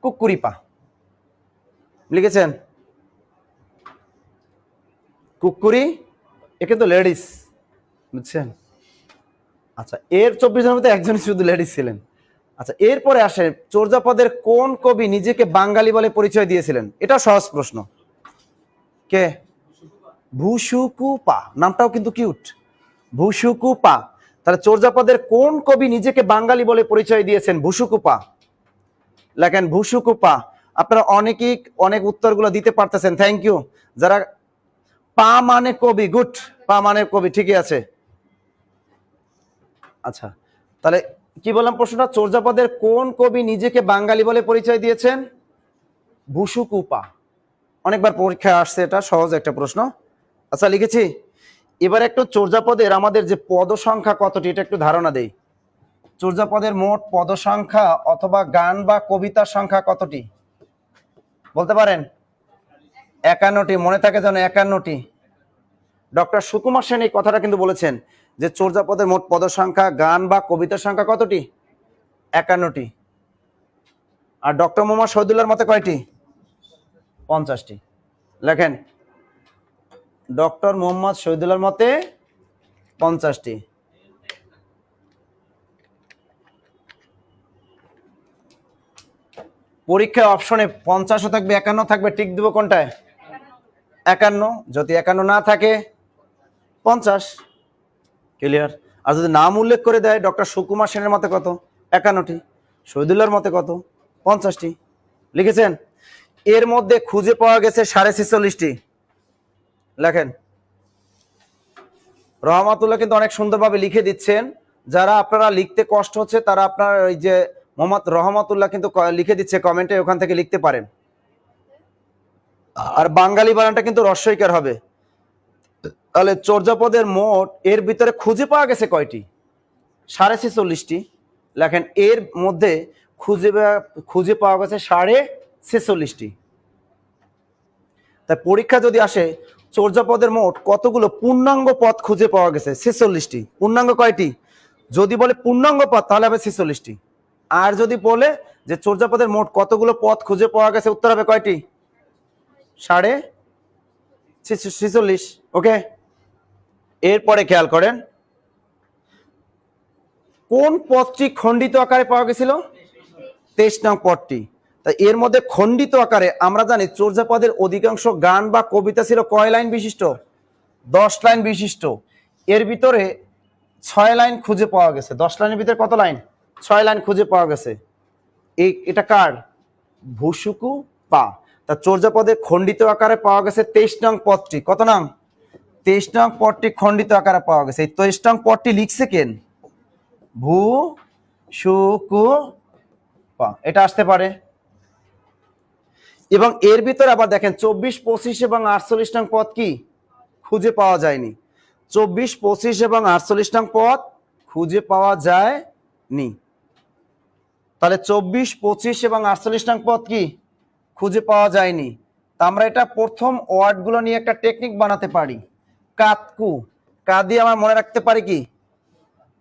কুক্কুরিপা। লিখেছেন কুক্কুরি, এ কিন্তু লেডিস, বুঝছেন? আচ্ছা, এর 24 জনের মধ্যে একজন শুধু লেডিস ছিলেন। আচ্ছা, এরপরে আসে চর্যাপদের কোন কবি নিজেকে বাঙালি বলে পরিচয় দিয়েছিলেন? এটা সহজ প্রশ্ন। কে? ভুসুকুপা। নামটাও কিন্তু কিউট, ভুসুকুপা। তাহলে চর্যাপদের কোন কবি নিজেকে বাঙালি বলে পরিচয় দিয়েছেন? ভুসুকুপা। লেখেন ভুসুকুপা। আপনারা অনেকেই অনেক উত্তরগুলো দিতে পারতেছেন, থ্যাংক ইউ। যারা পা মানে কবি, গুড, পা মানে কবি, ঠিকই আছে। আচ্ছা, তাহলে কি বললাম প্রশ্নটা? চর্যাপদের কোন কবি নিজেকে বাঙালি বলে পরিচয় দিয়েছেন? ভুসুকুপা। অনেকবার পরীক্ষায় আসছে, এটা সহজ একটা প্রশ্ন। আচ্ছা, লিখেছি। এবার একটু চর্যাপদের আমাদের যে পদ সংখ্যা কতটি এটা একটু ধারণা দেই। চর্যাপদের মোট পদ সংখ্যা অথবা গান বা কবিতার সংখ্যা কতটি বলতে পারেন? 51টি। মনে থাকে যেন 51টি। ডক্টর সুকুমার সেন এই কথাটা কিন্তু বলেছেন যে চর্যাপদের মোট পদ সংখ্যা গান বা কবিতার সংখ্যা কতটি? 51টি। আর ডক্টর মোহাম্মদ শহীদুল্লাহর মতে কয়টি? 50টি। লেখেন ডক্টর মোহাম্মদ শহীদুল্লাহর মতে 50টি। পরীক্ষায় অপশনে 50ও থাকবে 51 থাকবে, টিক দিব কোনটায়? 51। যদি 51 না থাকে 50। ক্লিয়ার? আর যদি নাম উল্লেখ করে দেয় ডক্টর সুকুমার সেনের মতে কত? 51টি। শহীদুল্লাহর মতে কত? 50টি। লিখেছেন? এর মধ্যে খুঁজে পাওয়া গেছে 46.5টি। লেখেন রহমাতুল্লাহ কিন্তু অনেক সুন্দরভাবে লিখে দিচ্ছেন। যারা আপনারা লিখতে কষ্ট হচ্ছে তারা আপনার ওই যে মোহাম্মদ রহমাতুল্লাহ কিন্তু লিখে দিচ্ছে কমেন্টে, ওখান থেকে লিখতে পারেন। আর বাঙালি বানানটা কিন্তু রস্বইকার হবে। তাহলে চর্যাপদের মোট এর ভিতরে খুঁজে পাওয়া গেছে কয়টি? 46.5টি। লেখেন এর মধ্যে খুঁজে পাওয়া গেছে 46.5টি। তাই পরীক্ষা যদি আসে চর্যাপদের মোট কতগুলো পূর্ণাঙ্গ পদ খুঁজে পাওয়া গেছে? 46টি। পূর্ণাঙ্গ কয়টি? যদি বলে পূর্ণাঙ্গ পদ তাহলে হবে 46টি। আর যদি বলে যে চর্যাপদের মোট কতগুলো পদ খুঁজে পাওয়া গেছে, উত্তর হবে কয়টি? 46.5। ওকে। এরপরে খেয়াল করেন কোন পদটি খণ্ডিত আকারে পাওয়া গেছিল? 23 নং পদটি। তাই এর মধ্যে খণ্ডিত আকারে আমরা জানি চর্যাপদের অধিকাংশ গান বা কবিতা ছিল কয় লাইন বিশিষ্ট? 10 লাইন বিশিষ্ট। এর ভিতরে 6 লাইন খুঁজে পাওয়া গেছে। 10 লাইনের ভিতরে কত লাইন? 6 লাইন খুঁজে পাওয়া গেছে। এটা কার? ভুসুকু পা। তা চর্যাপদে খণ্ডিত আকারে পাওয়া গেছে 23 নং পদটি। কত নং? 23 নং পদটি খণ্ডিত আকারে পাওয়া গেছে। এই 23 নং পদটি লিখছে কেন? ভুসুকু পা। এটা আসতে পারে। এবং এর ভিতরে আবার দেখেন 24, 25 এবং 48 নং পদ কি খুঁজে পাওয়া যায়নি? 24, 25 এবং 48 নং পদ খুঁজে পাওয়া যায়নি। তাহলে 24, 25 এবং 48 নং পদ কি খুঁজে পাওয়া যায়নি। তা আমরা এটা প্রথম ওয়ার্ডগুলো নিয়ে একটা টেকনিক বানাতে পারি। কাতকু, কা দিয়ে আমরা মনে রাখতে পারি কি?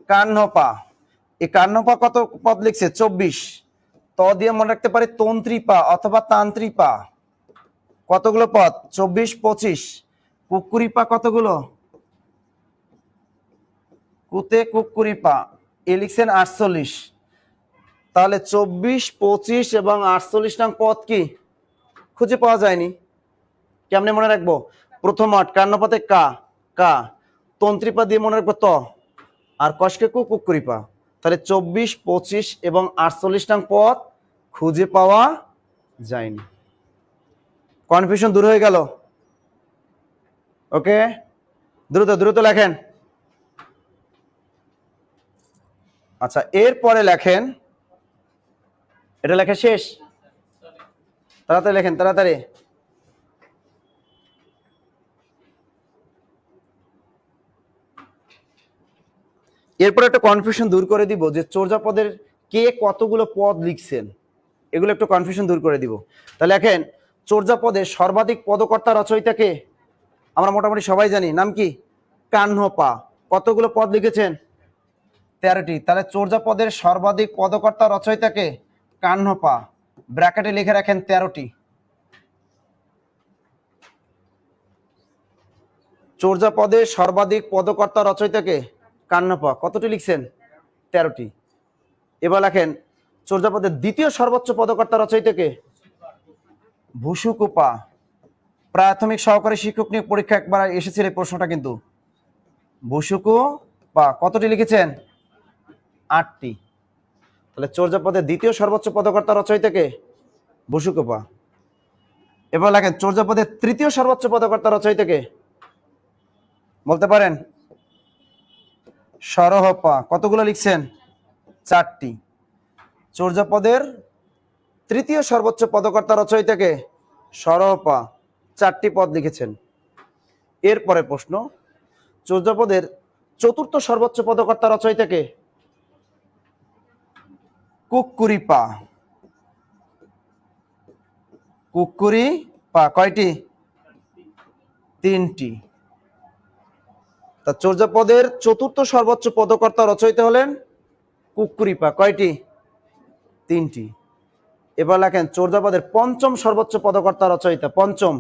কান্নপা। এই কান্নপা কত পদ লিখছে? 24। ত দিয়ে মনে রাখতে পারি তন্ত্রীপা অথবা তান্ত্রিপা। কতগুলো পদ? 24, 25। কুকুরিপা কতগুলো? কুতে কুকুরিপা এ লিখছেন 48। তাহলে 24, 25 এবং 48 নং পদ কি খুঁজে পাওয়া যায়নি। কেমনে মনে রাখবো? প্রথম ওয়ার্ড কান্নপাতে কা, কা। তন্ত্রিপা দিয়ে মনে রাখবো ত, আর কষকে কু, কুকুরিপা। তাহলে 24, 25 এবং 48 নং পদ খুঁজে পাওয়া যায়নি। কনফিউশন দূর হয়ে গেল? ওকে, দ্রুত দ্রুত লেখেন। আচ্ছা, এরপরে লেখেন, এটা লেখা শেষ? তাড়াতাড়ি লেখেন, তাড়াতাড়ি। এরপর একটা কনফিউশন দূর করে দিব যে চর্যাপদের কে কতগুলো পদ লিখছেন, এগুলো একটু কনফিউশন দূর করে দিব। তাহলে লেখেন, চর্যাপদের সর্বাধিক পদকর্তা রচয়িতা কে? আমরা মোটামুটি সবাই জানি, নাম কি? কাহ্নপা। কতগুলো পদ লিখেছেন? 13টি। তাহলে চর্যাপদের সর্বাধিক পদকর্তা রচয়িতা কে? কাহ্নপা। ব্র্যাকেটে লিখে রাখেন 13টি। চর্যাপদের সর্বাধিক পদকর্তা রচয়িতা কে? কাহ্নপা। কতটি লিখছেন? 13টি। এবার লেখেন, চর্যাপদের দ্বিতীয় সর্বোচ্চ পদকর্তা রচয়িতা কে? ভূসুকুপা। প্রাথমিক সহকারী শিক্ষক নিয়োগ পরীক্ষা একবার এসেছিল এই প্রশ্নটা কিন্তু। ভূসুকুপা কতটি লিখেছেন? 8টি। তাহলে চর্যাপদের দ্বিতীয় সর্বোচ্চ পদকর্তা রচয়িতা কে? ভূসুকুপা। এবার লেখেন, চর্যাপদের তৃতীয় সর্বোচ্চ পদকর্তা রচয়িতা কে? বলতে পারেন? সরহপা। কতগুলো লিখছেন? 4টি। চর্যাপদের তৃতীয় সর্বোচ্চ পদকর্তা রচয়িতা কে? সরহপা। 4টি পদ লিখেছেন। এরপরে প্রশ্ন, চর্যাপদের চতুর্থ সর্বোচ্চ পদকর্তা রচয়িতা কে? কুক্কুরিপা। কুক্কুরিপা কয়টি? 3টি। তা চর্যাপদের চতুর্থ সর্বোচ্চ পদকর্তা রচয়িতা হলেন কুক্কুরিপা। কয়টি? 3টি। এবার লেখেন, চর্যাপদের পঞ্চম সর্বোচ্চ পদকর্তা রচয়িতা। পঞ্চম,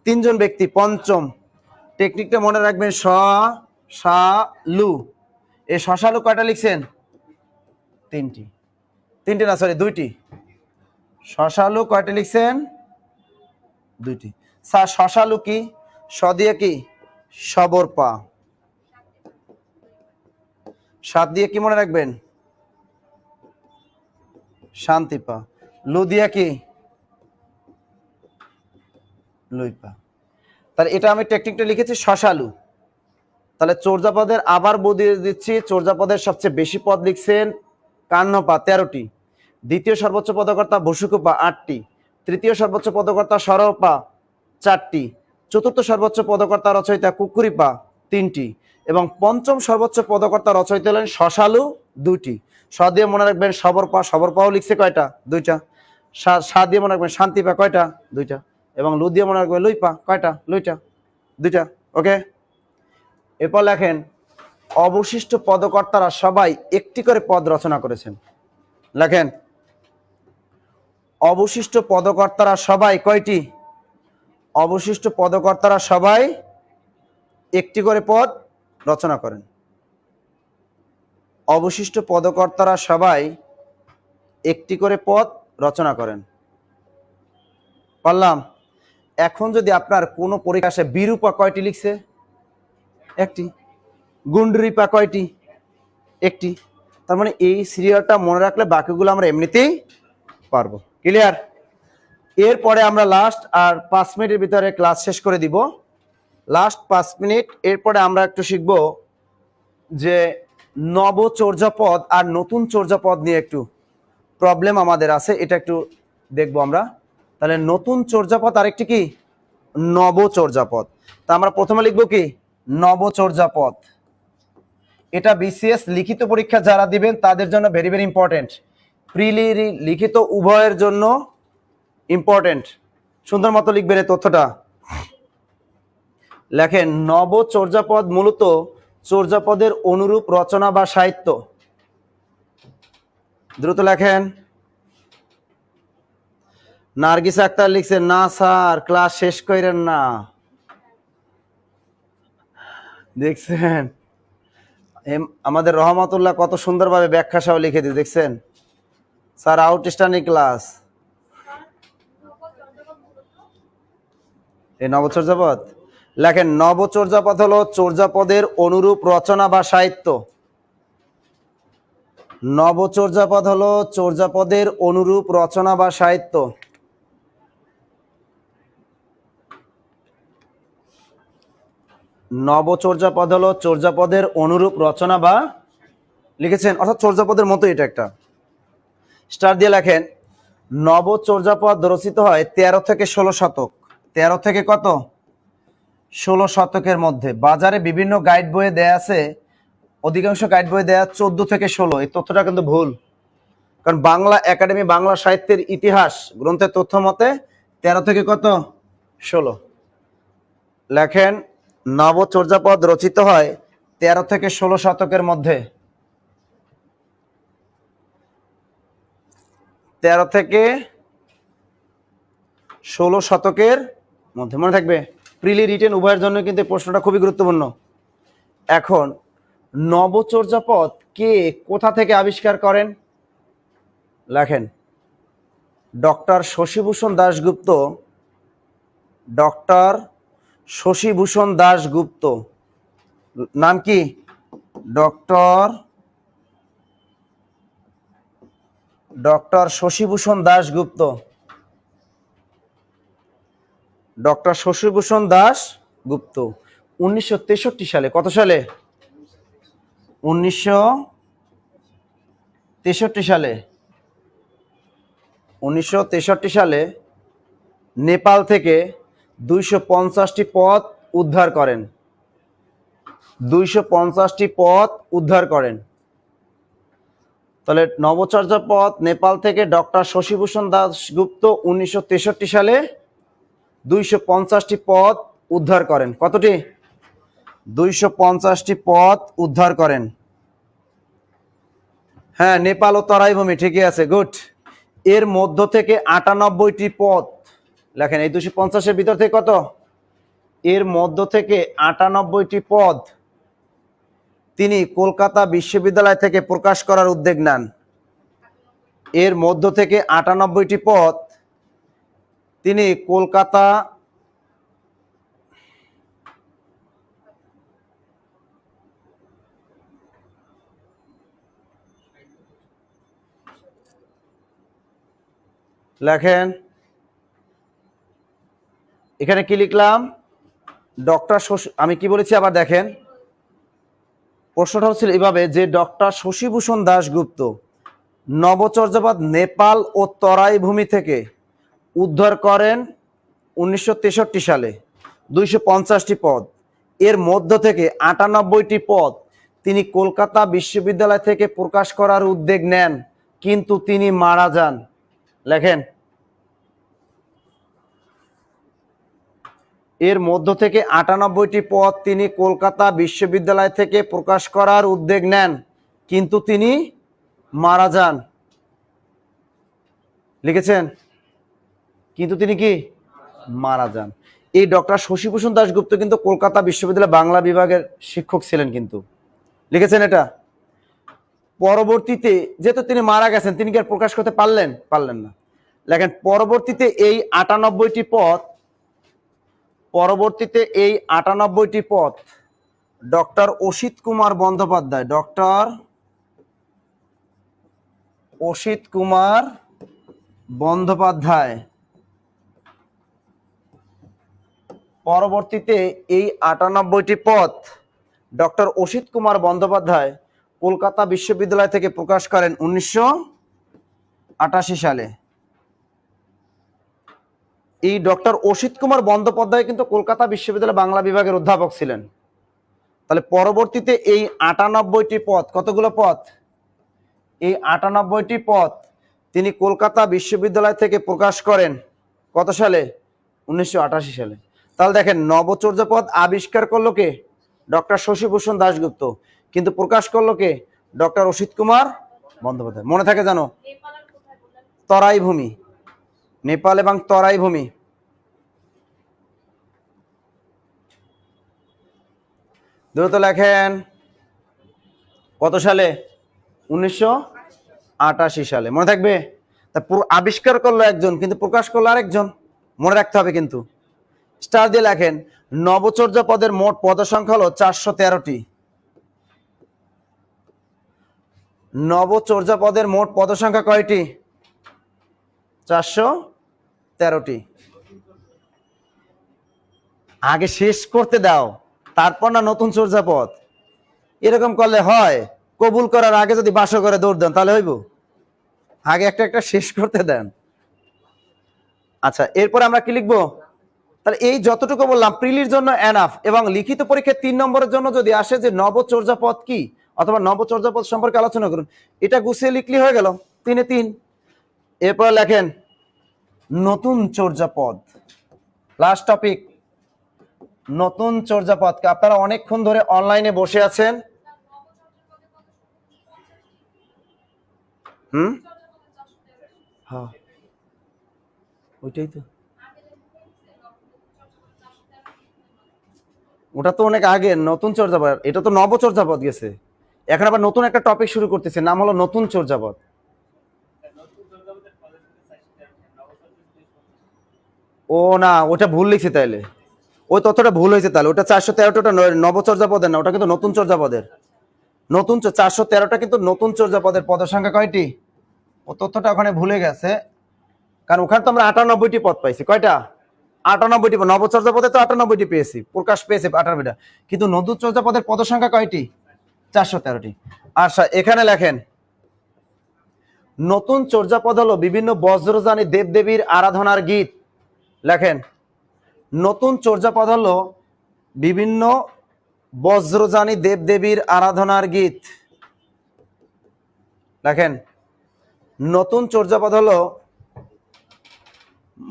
3জন ব্যক্তি। পঞ্চম টেকনিকটা মনে রাখবেন, শশালু। এই শশালু কয়টা লিখছেন? 3টি। 3টি না, সরি 2টি। শশালু কয়টা লিখছেন? 2টি। স্যার শশালু কি? স দিয়ে কি? সবরপা। 7 দিয়ে কি মনে রাখবেন? শান্তিপা। লু দিয়া কি? লুইপা। তাহলে এটা আমি টেকনিকটা লিখেছি শশালু। তাহলে চর্যাপদের আবার বুঝিয়ে দিচ্ছি, চর্যাপদের সবচেয়ে বেশি পদ লিখছেন কাহ্নপা 13টি, দ্বিতীয় সর্বোচ্চ পদকর্তা ভূসুকুপা 8টি, তৃতীয় সর্বোচ্চ পদকর্তা সরহপা 4টি, চতুর্থ সর্বোচ্চ পদকর্তা রচয়িতা কুক্কুরিপা 3টি এবং পঞ্চম সর্বোচ্চ পদকর্তা রচয়িতা হলেন শশালু 2টি। স দিয়ে মনে রাখবেন সবরপা। সবরপাও লিখছে কয়টা? 2টা। সা দিয়ে মনে রাখবেন শান্তিপা। কয়টা? 2টা। এবং লু দিয়ে মনে রাখবেন লুইপা। কয়টা? 2টা। ওকে। এরপর লেখেন, অবশিষ্ট পদকর্তারা সবাই একটি করে পদ রচনা করেছেন। লেখেন, অবশিষ্ট পদকর্তারা সবাই কয়টি? অবশিষ্ট পদকর্তারা সবাই একটি করে পদ রচনা করেন। অবশিষ্ট পদকর্তারা সবাই একটি করে পদ রচনা করেন। পারলাম? এখন যদি আপনার কোনো পরীক্ষা আসে, বিরূপা কয়টি লিখছে? 1টি। গুন্ডরিপা কয়টি? 1টি। তার মানে এই সিরিয়ালটা মনে রাখলে বাকিগুলো আমরা এমনিতেই পারবো। ক্লিয়ার? এরপরে আমরা লাস্ট আর 5 মিনিটের ভিতরে ক্লাস শেষ করে দিব। Last 5 minute. এরপরে আমরা একটু শিখব যে নবচর্যাপদ আর নতুন চর্যাপদ নিয়ে একটু প্রবলেম আমাদের আছে, এটা একটু দেখবো আমরা। তাহলে নতুন চর্যাপদ আরেকটি কি? নবচর্যাপদ। তা আমরা প্রথমে লিখবো কি? নবচর্যাপদ। এটা বিসিএস লিখিত পরীক্ষা যারা দিবেন তাদের জন্য ভেরি ভেরি ইম্পর্টেন্ট। প্রিলি লিখিত উভয়ের জন্য ইম্পর্টেন্ট। সুন্দর মতো লিখবেন এই তথ্যটা। লেখেন, নবচর্যাপদ মূলত চর্যাপদের অনুরূপ রচনা বা সাহিত্য। দ্রুত লেখেন। নার্গিস আক্তার লিখছেন, না স্যার ক্লাস শেষ করেন না। দেখছেন আমাদের রহমতুল্লাহ কত সুন্দরভাবে ব্যাখ্যা সহ লিখে দিয়ে, দেখছেন স্যার আউটস্ট্যান্ডিং ক্লাস। এই নবচর্যাপদ লেখেন, নবচর্যাপদ হলো চর্যাপদের অনুরূপ রচনা বা সাহিত্য। নবচর্যাপদ হলো চর্যাপদের অনুরূপ রচনা বা সাহিত্য। নবচর্যাপদ হলো চর্যাপদের অনুরূপ রচনা বা লিখেছেন, অর্থাৎ চর্যাপদের মতো এটা একটা। স্টার দিয়ে লেখেন নবচর্যাপদ রচিত হয় 13 থেকে 16 শতক। 13 থেকে কত? 16 শতকের মধ্যে। বাজারে বিভিন্ন গাইড বইয়ে দেয়া আছে, অধিকাংশ গাইড বইয়ে দেয়া 14 থেকে 16। এই তথ্যটা কিন্তু ভুল, কারণ বাংলা একাডেমি বাংলা সাহিত্যের ইতিহাস গ্রন্থের তথ্য মতে 13 থেকে কত? 16। লেখেন নবচর্যাপদ রচিত হয় 13 থেকে 16 শতকের মধ্যে। 13 থেকে 16 শতকের মধ্যে, মনে থাকবে। প্রিলি রিটেন উভয়ের জন্য কিন্তু এই প্রশ্নটা খুবই গুরুত্বপূর্ণ। এখন নবচর্যাপদ কে কোথা থেকে আবিষ্কার করেন? লেখেন ডক্টর শশীভূষণ দাশগুপ্ত। ডক্টর শশীভূষণ দাশগুপ্ত, নাম কি? ডক্টর শশীভূষণ দাশগুপ্ত। ডক্টর শশীভূষণ দাশগুপ্ত 1963 সালে, কত সালে? 1963 সালে। 1963 সালে নেপাল থেকে 250টি পদ উদ্ধার করেন। 250টি পদ উদ্ধার করেন। তাহলে নবচর্যাপদ নেপাল থেকে ডক্টর শশীভূষণ দাশগুপ্ত 1963 সালে 250টি পদ উদ্ধার করেন। কতটি? 250টি পদ উদ্ধার করেন। হ্যাঁ, নেপাল ও তরাই ভূমি, ঠিকই আছে, গুড। এর মধ্য থেকে 98টি পদ, লেখেন এই 250-এর ভিতর থেকে কত? এর মধ্য থেকে 98টি পদ তিনি কলকাতা বিশ্ববিদ্যালয় থেকে প্রকাশ করার উদ্যোগ নেন। এর মধ্য থেকে 98টি পদ তিনি কলকাতা লেখেন এখানে কি লিখলাম? ডক্টর শশী, আমি কি বলেছি আবার দেখেন, প্রশ্নটা হচ্ছিল এভাবে যে ডক্টর শশীভূষণ দাশগুপ্ত নবচর্যাপদ নেপাল ও তরাই ভূমি থেকে উদ্ধার করেন 1963 সালে 250টি পদ। এর মধ্য থেকে 98টি পদ তিনি কলকাতা বিশ্ববিদ্যালয় থেকে প্রকাশ করার উদ্যোগ নেন, কিন্তু তিনি মারা যান। লেখেন এর মধ্য থেকে 98টি পদ তিনি কলকাতা বিশ্ববিদ্যালয় থেকে প্রকাশ করার উদ্যোগ নেন, কিন্তু তিনি মারা যান। লিখেছেন কিন্তু তিনি কি? মারা যান। এই ডক্টর শশীভূষণ দাশগুপ্ত কিন্তু কলকাতা বিশ্ববিদ্যালয় বাংলা বিভাগের শিক্ষক ছিলেন, কিন্তু লিখেছেন এটা। পরবর্তীতে যেহেতু তিনি মারা গেছেন, তিনি কি আর প্রকাশ করতে পারলেন? পারলেন না। লেখেন পরবর্তীতে এই 98টি পদ ডক্টর অসিত কুমার বন্দ্যোপাধ্যায়, ডক্টর অসিত কুমার বন্দ্যোপাধ্যায় পরবর্তীতে এই 98টি পদ ডক্টর অসিত কুমার বন্দ্যোপাধ্যায় কলকাতা বিশ্ববিদ্যালয় থেকে প্রকাশ করেন 1988 সালে। এই ডক্টর অসিত কুমার বন্দ্যোপাধ্যায় কিন্তু কলকাতা বিশ্ববিদ্যালয় বাংলা বিভাগের অধ্যাপক ছিলেন। তাহলে পরবর্তীতে এই 98টি পদ, কতগুলো পদ? এই 98টি পদ তিনি কলকাতা বিশ্ববিদ্যালয় থেকে প্রকাশ করেন কত সালে? 1988 সালে। তাহলে দেখেন নবচর্যাপদ আবিষ্কার করলো কে? ডক্টর শশীভূষণ দাশগুপ্ত, কিন্তু প্রকাশ করলো কে? ডক্টর অসিত কুমার বন্দ্যোপাধ্যায়। মনে থাকে জানো? তরাই ভূমি, নেপাল এবং তরাই ভূমি। দ্রুত লেখেন কত সালে? 1988 সালে। মনে থাকবে? তা আবিষ্কার করলো একজন, কিন্তু প্রকাশ করলো আরেকজন, মনে রাখতে হবে কিন্তু। স্টার দিয়ে লেখেন নবচর্যাপদের মোট পদ সংখ্যা হলো 413টি। নবচর্যাপদের মোট পদ সংখ্যা কয়টি? 413টি। আগে শেষ করতে দাও, তারপর না নতুন চর্যাপদ। এরকম করলে হয়? কবুল করার আগে যদি 1200 করে দৌড় দেন তাহলে হইব? আগে একটা একটা শেষ করতে দেন। আচ্ছা, এরপর আমরা কি লিখবো? তাহলে এই যতটুকু বললাম প্রিলির জন্য এনাফ, এবং লিখিত পরীক্ষায় 3 নম্বরের জন্য যদি আসে যে নবচর্যাপদ কি অথবা নবচর্যাপদ সম্পর্কে আলোচনা করুন, এটা গুছিয়ে লিখলি হয়ে গেল 3 এ 3। এরপর লেখেন নতুন চর্যাপদ, লাস্ট টপিক নতুন চর্যাপদ। আপনারা অনেকক্ষণ ধরে অনলাইনে বসে আছেন। হ্যাঁ, ওইটাই তো, ওটা তো অনেক আগে নতুন চর্যাপদ, এটা তো নবচর্যাপদ গেছে। এখন আবার নতুন একটা টপিক শুরু করতেছে, নাম হলো নতুন চর্যাপদ। ও না, ওটা ভুল লিখছি তাইলে, ওই তথ্যটা ভুল হয়েছে তাহলে। ওটা 413টা নবচর্যাপদের না, ওটা কিন্তু নতুন চর্যাপদের। নতুন 413টা কিন্তু নতুন চর্যাপদের। পদের সংখ্যা কয়টি? ও তথ্যটা ওখানে ভুলে গেছে, কারণ ওখানে তো আমরা 98টি পদ পাইছি। কয়টা? 98টি। নবচর্যাপদে তো 98টি পেয়েছি, প্রকাশ পেয়েছে 98টা, কিন্তু নতুন চর্যাপদের পদ সংখ্যা কয়টি? 413টি। আচ্ছা, এখানে লেখেন নতুন চর্যাপদ হলো বিভিন্ন বজ্রযানী দেবদেবীর আরাধনার গীত। লেখেন নতুন চর্যাপদ হলো বিভিন্ন বজ্রযানী দেবদেবীর আরাধনার গীত। লেখেন নতুন চর্যাপদ হলো,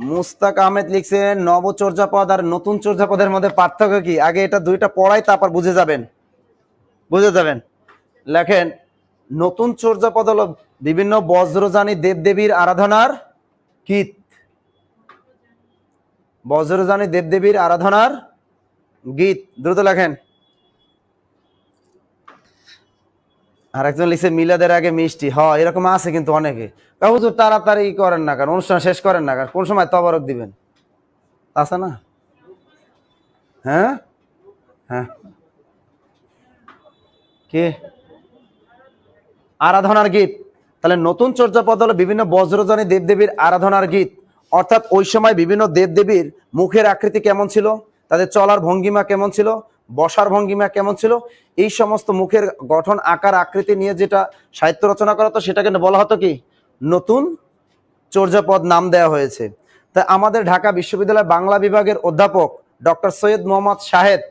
মুস্তাক আহমেদ লিখছে নবচর্যাপদ আর নতুন চর্যাপদের মধ্যে পার্থক্য কি? আগে এটা দুইটা পড়াই, তারপর বুঝে যাবেন। লেখেন নতুন চর্যাপদ হলো বিভিন্ন বজ্রযানী দেবদেবীর আরাধনার গীত। বজ্রযানী দেবদেবীর আরাধনার গীত, দ্রুত লেখেন। আর একজন লিখছে মিলাদের আগে মিষ্টি। হ, এরকম আছে কিন্তু অনেকে। হুজুর তাড়াতাড়ি করেন না, কারণ অনুষ্ঠান শেষ করেন না, কারণ কোন সময় তবরক দিবেন, আছে না? হ্যাঁ হ্যাঁ, কে? আরাধনার গীত। তাহলে নতুন চর্যাপদ হলো বিভিন্ন বজ্রযানী দেবদেবীর আরাধনার গীত, অর্থাৎ ওই সময় বিভিন্ন দেবদেবীর মুখের আকৃতি কেমন ছিল, তাদের চলার ভঙ্গিমা কেমন ছিল, বসার ভঙ্গিমা কেমন ছিল, এই সমস্ত মুখের গঠন আকার আকৃতি নিয়ে যেটা সাহিত্য রচনা করা হতো সেটাকে বলা হতো কি? নতুন চর্যাপদ নাম দেওয়া হয়েছে। তাই আমাদের ঢাকা বিশ্ববিদ্যালয় বাংলা বিভাগের অধ্যাপক ডক্টর সৈয়দ মোহাম্মদ শাহেদ,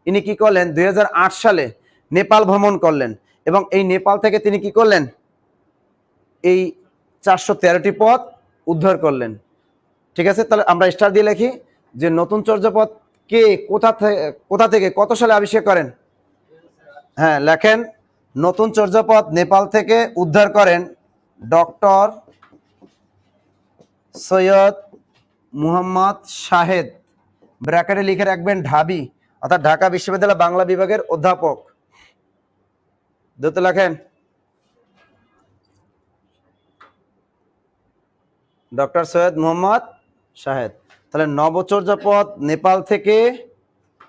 ইনি কি করলেন 2008 সালে নেপাল ভ্রমণ করলেন, এবং এই নেপাল থেকে তিনি কি করলেন? এই 413টি পদ উদ্ধার করলেন। ঠিক আছে, তাহলে আমরা স্টার দিয়ে লিখি যে নতুন চর্যাপদ কে কোথা থেকে কত সালে আবিষ্কার করেন? হ্যাঁ, লেখেন নতুন চর্যাপদ নেপাল থেকে উদ্ধার করেন ডক্টর সৈয়দ মুহাম্মদ শাহেদ, ব্র্যাকেটে লিখে রাখবেন ঢাবি, অর্থাৎ ঢাকা বিশ্ববিদ্যালয় বাংলা বিভাগের অধ্যাপক। দ্রুত লেখেন ডক্টর সৈয়দ মুহাম্মদ শাহেদ। তাহলে নবচর্যাপদ নেপাল থেকে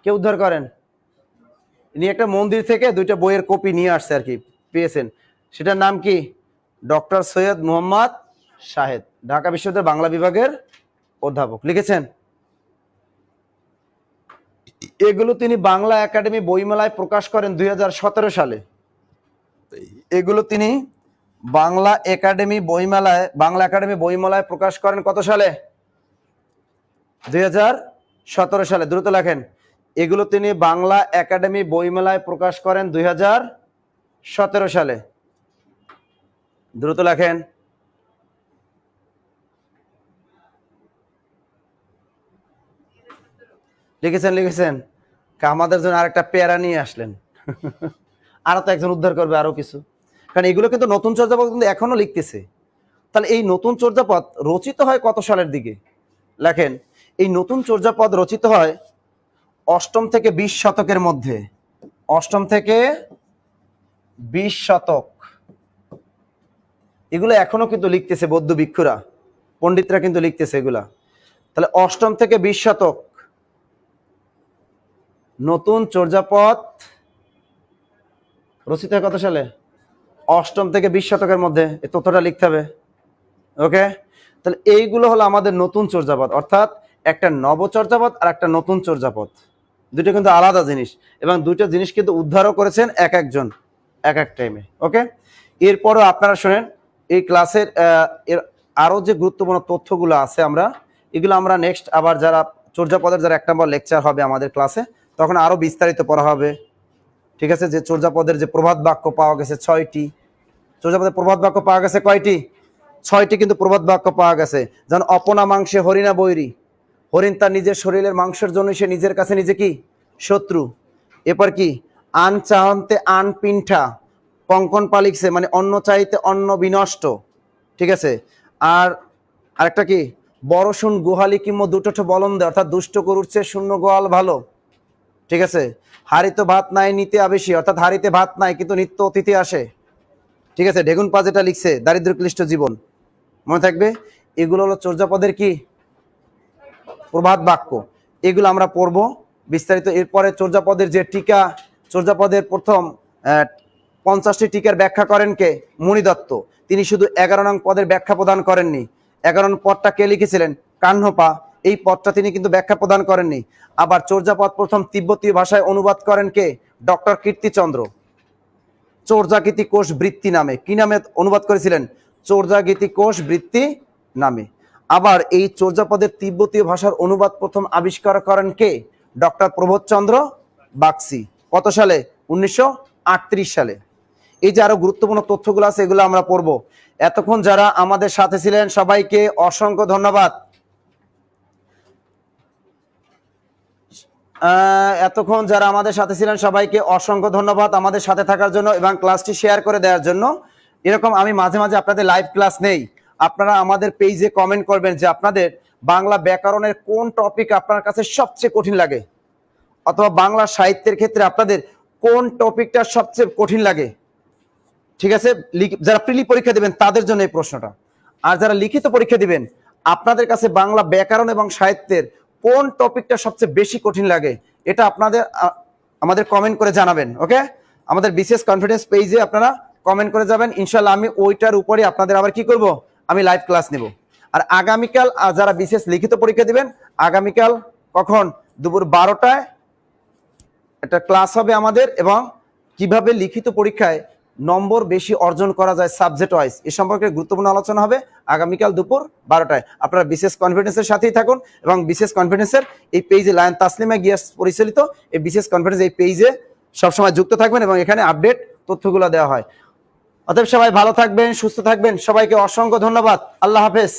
কে উদ্ধার করেন? ইনি একটা মন্দির থেকে 2টা বইয়ের কপি নিয়ে আসছে আর কি, পেয়েছেন। সেটার নাম কি? ডক্টর সৈয়দ মুহাম্মদ শাহেদ, ঢাকা বিশ্ববিদ্যালয় বাংলা বিভাগের অধ্যাপক। লিখেছেন এগুলো তিনি বাংলা একাডেমি বইমেলায় প্রকাশ করেন 2017 সালে। এগুলো তিনি বাংলা একাডেমি বইমেলায় প্রকাশ করেন কত সালে? 2017 সালে। দ্রুত লেখেন এগুলো তিনি বাংলা একাডেমি বইমেলায় প্রকাশ করেন 2017 সালে। দ্রুত লেখেন লিখেছেন। আমাদের জন্য আরেকটা পেয়ারা নিয়ে আসলেন। আরো তো একজন উদ্ধার করবে আরো কিছু, কারণ এগুলো কিন্তু নতুন চর্যাপদ কিন্তু এখনো লিখতেছে। তাহলে এই নতুন চর্যাপদ রচিত হয় কত সালের দিকে? লেখেন এই নতুন চর্যাপদ রচিত হয় 8ম থেকে 20 শতকের মধ্যে। 8ম থেকে 20 শতক। এগুলো এখনো কিন্তু লিখতেছে বৌদ্ধ ভিক্ষুরা, পণ্ডিতরা কিন্তু লিখতেছে এগুলা। তাহলে 8ম থেকে 20 শতক নতুন চর্যাপদ রচিত হয় কত সালে? 8ম থেকে 20 শতকের মধ্যে। এই তথ্যটা লিখতে হবে। ওকে, তাহলে এইগুলো হলো আমাদের নতুন চর্যাপদ, অর্থাৎ একটা নবচর্যাপদ আর একটা নতুন চর্যাপদ। দুটো কিন্তু আলাদা জিনিস, এবং দুটো জিনিস কিন্তু উদ্ধারও করেছেন এক একজন এক এক টাইমে। ওকে, এরপরও আপনারা শোনেন এই ক্লাসের এর আরো যে গুরুত্বপূর্ণ তথ্যগুলো আছে এগুলো আমরা নেক্সট আবার যারা চর্যাপদের যারা 1 নম্বর লেকচার হবে আমাদের ক্লাসে, তখন আরো বিস্তারিত পড়া হবে। ঠিক আছে, যে চর্যাপদের যে প্রবাদ বাক্য পাওয়া গেছে 6টি, চর্যাপদের প্রবাদ বাক্য পাওয়া গেছে কয়টি? 6টি কিন্তু প্রবাদ বাক্য পাওয়া গেছে। যেমন অপনা মাংসে হরিণা বৈরী, হরিণ তার নিজের শরীরের মাংসের জন্য সে নিজের কাছে নিজে কি শত্রু। এরপর কি আন চাহন্তে আন পিণ্ঠা, কঙ্কন পালিকছে মানে অন্ন চাইতে অন্ন বিনষ্ট। ঠিক আছে, আর আরেকটা কি বড় শুন গোহালি কিম্ম দুটো বলন্দে, অর্থাৎ দুষ্ট গরুর চেয়ে শূন্য গোয়াল ভালো। ঠিক আছে, হাড়িতে ভাত নাই নিতে আবেশি, অর্থাৎ হাড়িতে ভাত নাই কিন্তু নিত্য অতিথি আসে। ঠিক আছে, ঢেগুন পা যেটা লিখছে দারিদ্র ক্লিষ্ট জীবন, মনে থাকবে। এগুলো হলো চর্যাপদের কি প্রবাদ বাক্য, এগুলো আমরা পড়বো বিস্তারিত। এরপরে চর্যাপদের যে টিকা, চর্যাপদের প্রথম 50টি টিকার ব্যাখ্যা করেন কে? মণি দত্ত। তিনি শুধু 11 নং পদের ব্যাখ্যা প্রদান করেননি। 11 নং পদটা কে লিখেছিলেন? কাহ্নপা। এই পদটা তিনি কিন্তু ব্যাখ্যা প্রদান করেননি। আবার চর্যাপদ প্রথম তিব্বতীয় ভাষায় অনুবাদ করেন কে? ডক্টর কীর্তিচন্দ্র। চর্যাগীতি কোষ বৃত্তি নামে, কি নামে অনুবাদ করেছিলেন? চর্যাগীতি কোষ বৃত্তি নামে। আবার এই চর্যাপদের তিব্বতীয় ভাষার অনুবাদ প্রথম আবিষ্কার করেন কে? ডক্টর প্রবোধচন্দ্র বাগচি। কত সালে? 1938 সালে। এই যে আরো গুরুত্বপূর্ণ তথ্যগুলো আছে এগুলো আমরা পড়বো। এতক্ষণ যারা আমাদের সাথে ছিলেন সবাইকে অসংখ্য ধন্যবাদ। এতক্ষণ যারা আমাদের সাথে ছিলেন সবাইকে অসংখ্য ধন্যবাদ আমাদের সাথে থাকার জন্য এবং ক্লাসটি শেয়ার করে দেওয়ার জন্য। এরকম আমি মাঝে মাঝে আপনাদের লাইভ ক্লাস নেই, আপনারা আমাদের পেজে কমেন্ট করবেন যে আপনাদের বাংলা ব্যাকরণের কোন টপিক আপনার কাছে সবচেয়ে কঠিন লাগে, অথবা বাংলা সাহিত্যের ক্ষেত্রে আপনাদের কোন টপিকটা সবচেয়ে কঠিন লাগে। ঠিক আছে, যারা প্রিলি পরীক্ষা দিবেন তাদের জন্য এই প্রশ্নটা। আর যারা লিখিত পরীক্ষা দিবেন আপনাদের কাছে বাংলা ব্যাকরণ এবং সাহিত্যের কোন টপিকটা সবচেয়ে বেশি কঠিন লাগে, এটা আপনাদের আমাদের কমেন্ট করে জানাবেন। ওকে, আমাদের বিশেষ কনফিডেন্স পেজে আপনারা কমেন্ট করে যাবেন, ইনশাল্লাহ আমি ওইটার উপরে আপনাদের আবার কি করব, আমি লাইভ ক্লাস নেব। আর আগামীকাল যারা বিশেষ লিখিত পরীক্ষা দিবেন, আগামীকাল কখন? দুপুর 12টায় একটা ক্লাস হবে আমাদের, এবং কিভাবে লিখিত পরীক্ষায় নম্বর বেশি অর্জন করা যায় সাবজেক্ট ওয়াইজ এ সম্পর্কে গুরুত্বপূর্ণ আলোচনা হবে আগামীকাল দুপুর 12টায়। আপনারা বিশেষ কনফিডেন্সের সাথেই থাকুন, এবং বিশেষ কনফিডেন্সের এই পেজে লায়ন তাসলিমা গিয়াস পরিচালিত এই বিশেষ কনফিডেন্স এই পেজে সবসময় যুক্ত থাকবেন, এবং এখানে আপডেট তথ্যগুলো দেওয়া হয়। অতএব সবাই ভালো থাকবেন, সুস্থ থাকবেন, সবাইকে অসংখ্য ধন্যবাদ। আল্লাহ হাফেজ।